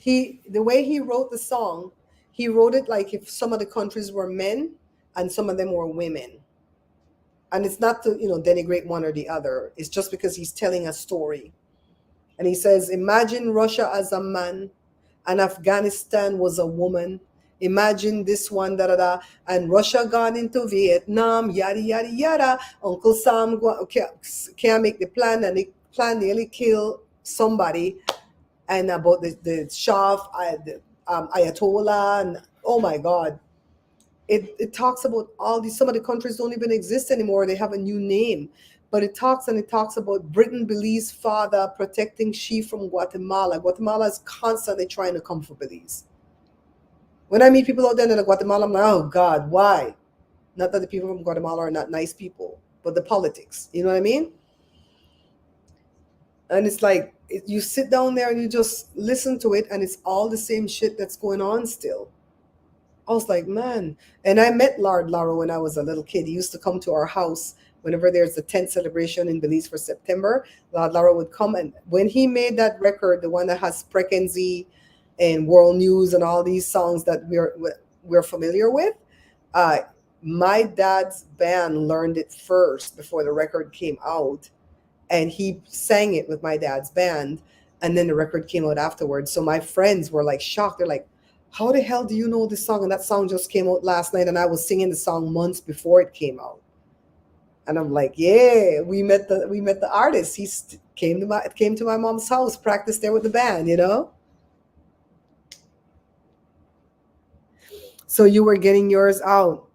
The way he wrote the song, he wrote it like if some of the countries were men and some of them were women. And it's not to, denigrate one or the other. It's just because he's telling a story. And he says, imagine Russia as a man and Afghanistan was a woman. Imagine this one, and Russia gone into Vietnam, yada, yada, yada. Uncle Sam can't make the plan, and the plan nearly kill somebody. And about the Shah, Ayatollah, and oh my God. It talks about all these, some of the countries don't even exist anymore. They have a new name. But it talks about Britain Belize father protecting she from Guatemala. Guatemala is constantly trying to come for Belize. When I meet people out there in Guatemala, I'm like, oh God, why? Not that the people from Guatemala are not nice people, but the politics. You know what I mean? And it's like, you sit down there and you just listen to it, and it's all the same shit that's going on still. I was like, man. And I met Lord Laro when I was a little kid. He used to come to our house whenever there's a 10th celebration in Belize for September. Lord Laro would come, and when he made that record, the one that has Prekenzie and World News and all these songs that we're familiar with, my dad's band learned it first before the record came out, and he sang it with my dad's band, and then the record came out afterwards. So my friends were like shocked. They're like, how the hell do you know this song? And that song just came out last night, and I was singing the song months before it came out. And I'm like, yeah, we met the artist. He came to my mom's house, practiced there with the band, So you were getting yours out.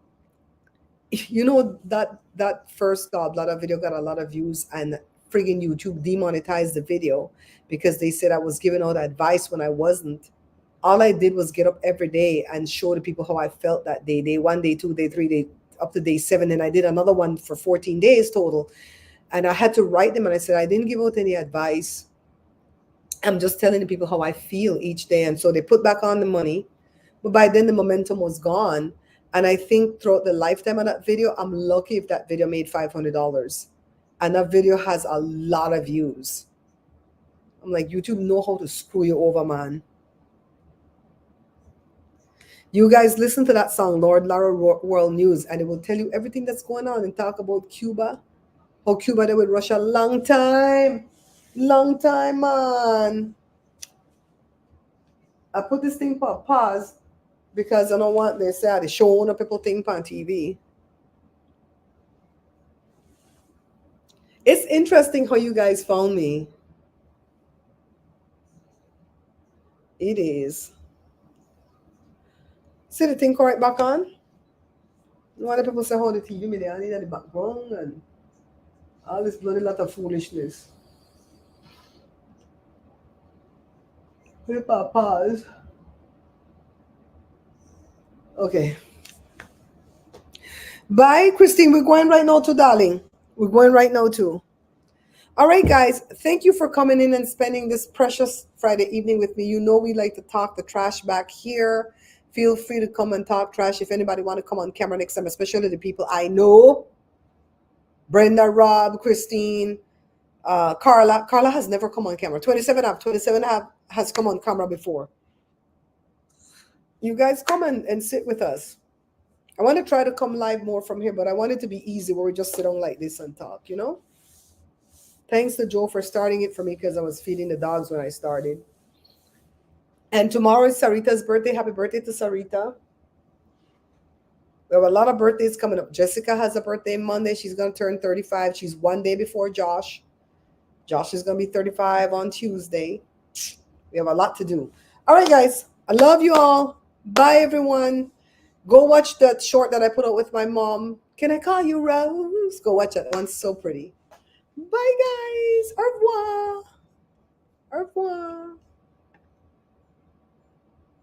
That first gallbladder video got a lot of views, and friggin' YouTube demonetized the video because they said I was giving out advice when I wasn't. All I did was get up every day and show the people how I felt that day. Day 1, day 2, day 3, day up to day 7. And I did another one for 14 days total. And I had to write them, and I said, I didn't give out any advice. I'm just telling the people how I feel each day. And so they put back on the money. But by then the momentum was gone. And I think throughout the lifetime of that video, I'm lucky if that video made $500. And that video has a lot of views. I'm like, YouTube know how to screw you over, man. You guys listen to that song, Lord Laro World News, and it will tell you everything that's going on and talk about Cuba. How Cuba there with Russia long time, man. I put this thing for pause because I don't want they say the showing up people thing on TV. It's interesting how you guys found me. It is. See the thing correct back on? One of the people say, how the TV me there, I need the background and all this bloody lot of foolishness. Pause. Okay. Bye, Christine. We're going right now too, darling. We're going right now too. All right, guys. Thank you for coming in and spending this precious Friday evening with me. You know we like to talk the trash back here. Feel free to come and talk trash if anybody want to come on camera next time, especially the people I know. Brenda, Rob, Christine, Carla. Carla has never come on camera. 27 has come on camera before. You guys come and sit with us. I want to try to come live more from here, but I want it to be easy where we just sit down like this and talk, you know? Thanks to Joe for starting it for me because I was feeding the dogs when I started. And tomorrow is Sarita's birthday. Happy birthday to Sarita. We have a lot of birthdays coming up. Jessica has a birthday Monday. She's going to turn 35. She's one day before Josh. Josh is going to be 35 on Tuesday. We have a lot to do. All right, guys. I love you all. Bye, everyone. Go watch that short that I put out with my mom. Can I call you Rose? Go watch that one. So pretty. Bye, guys. Au revoir.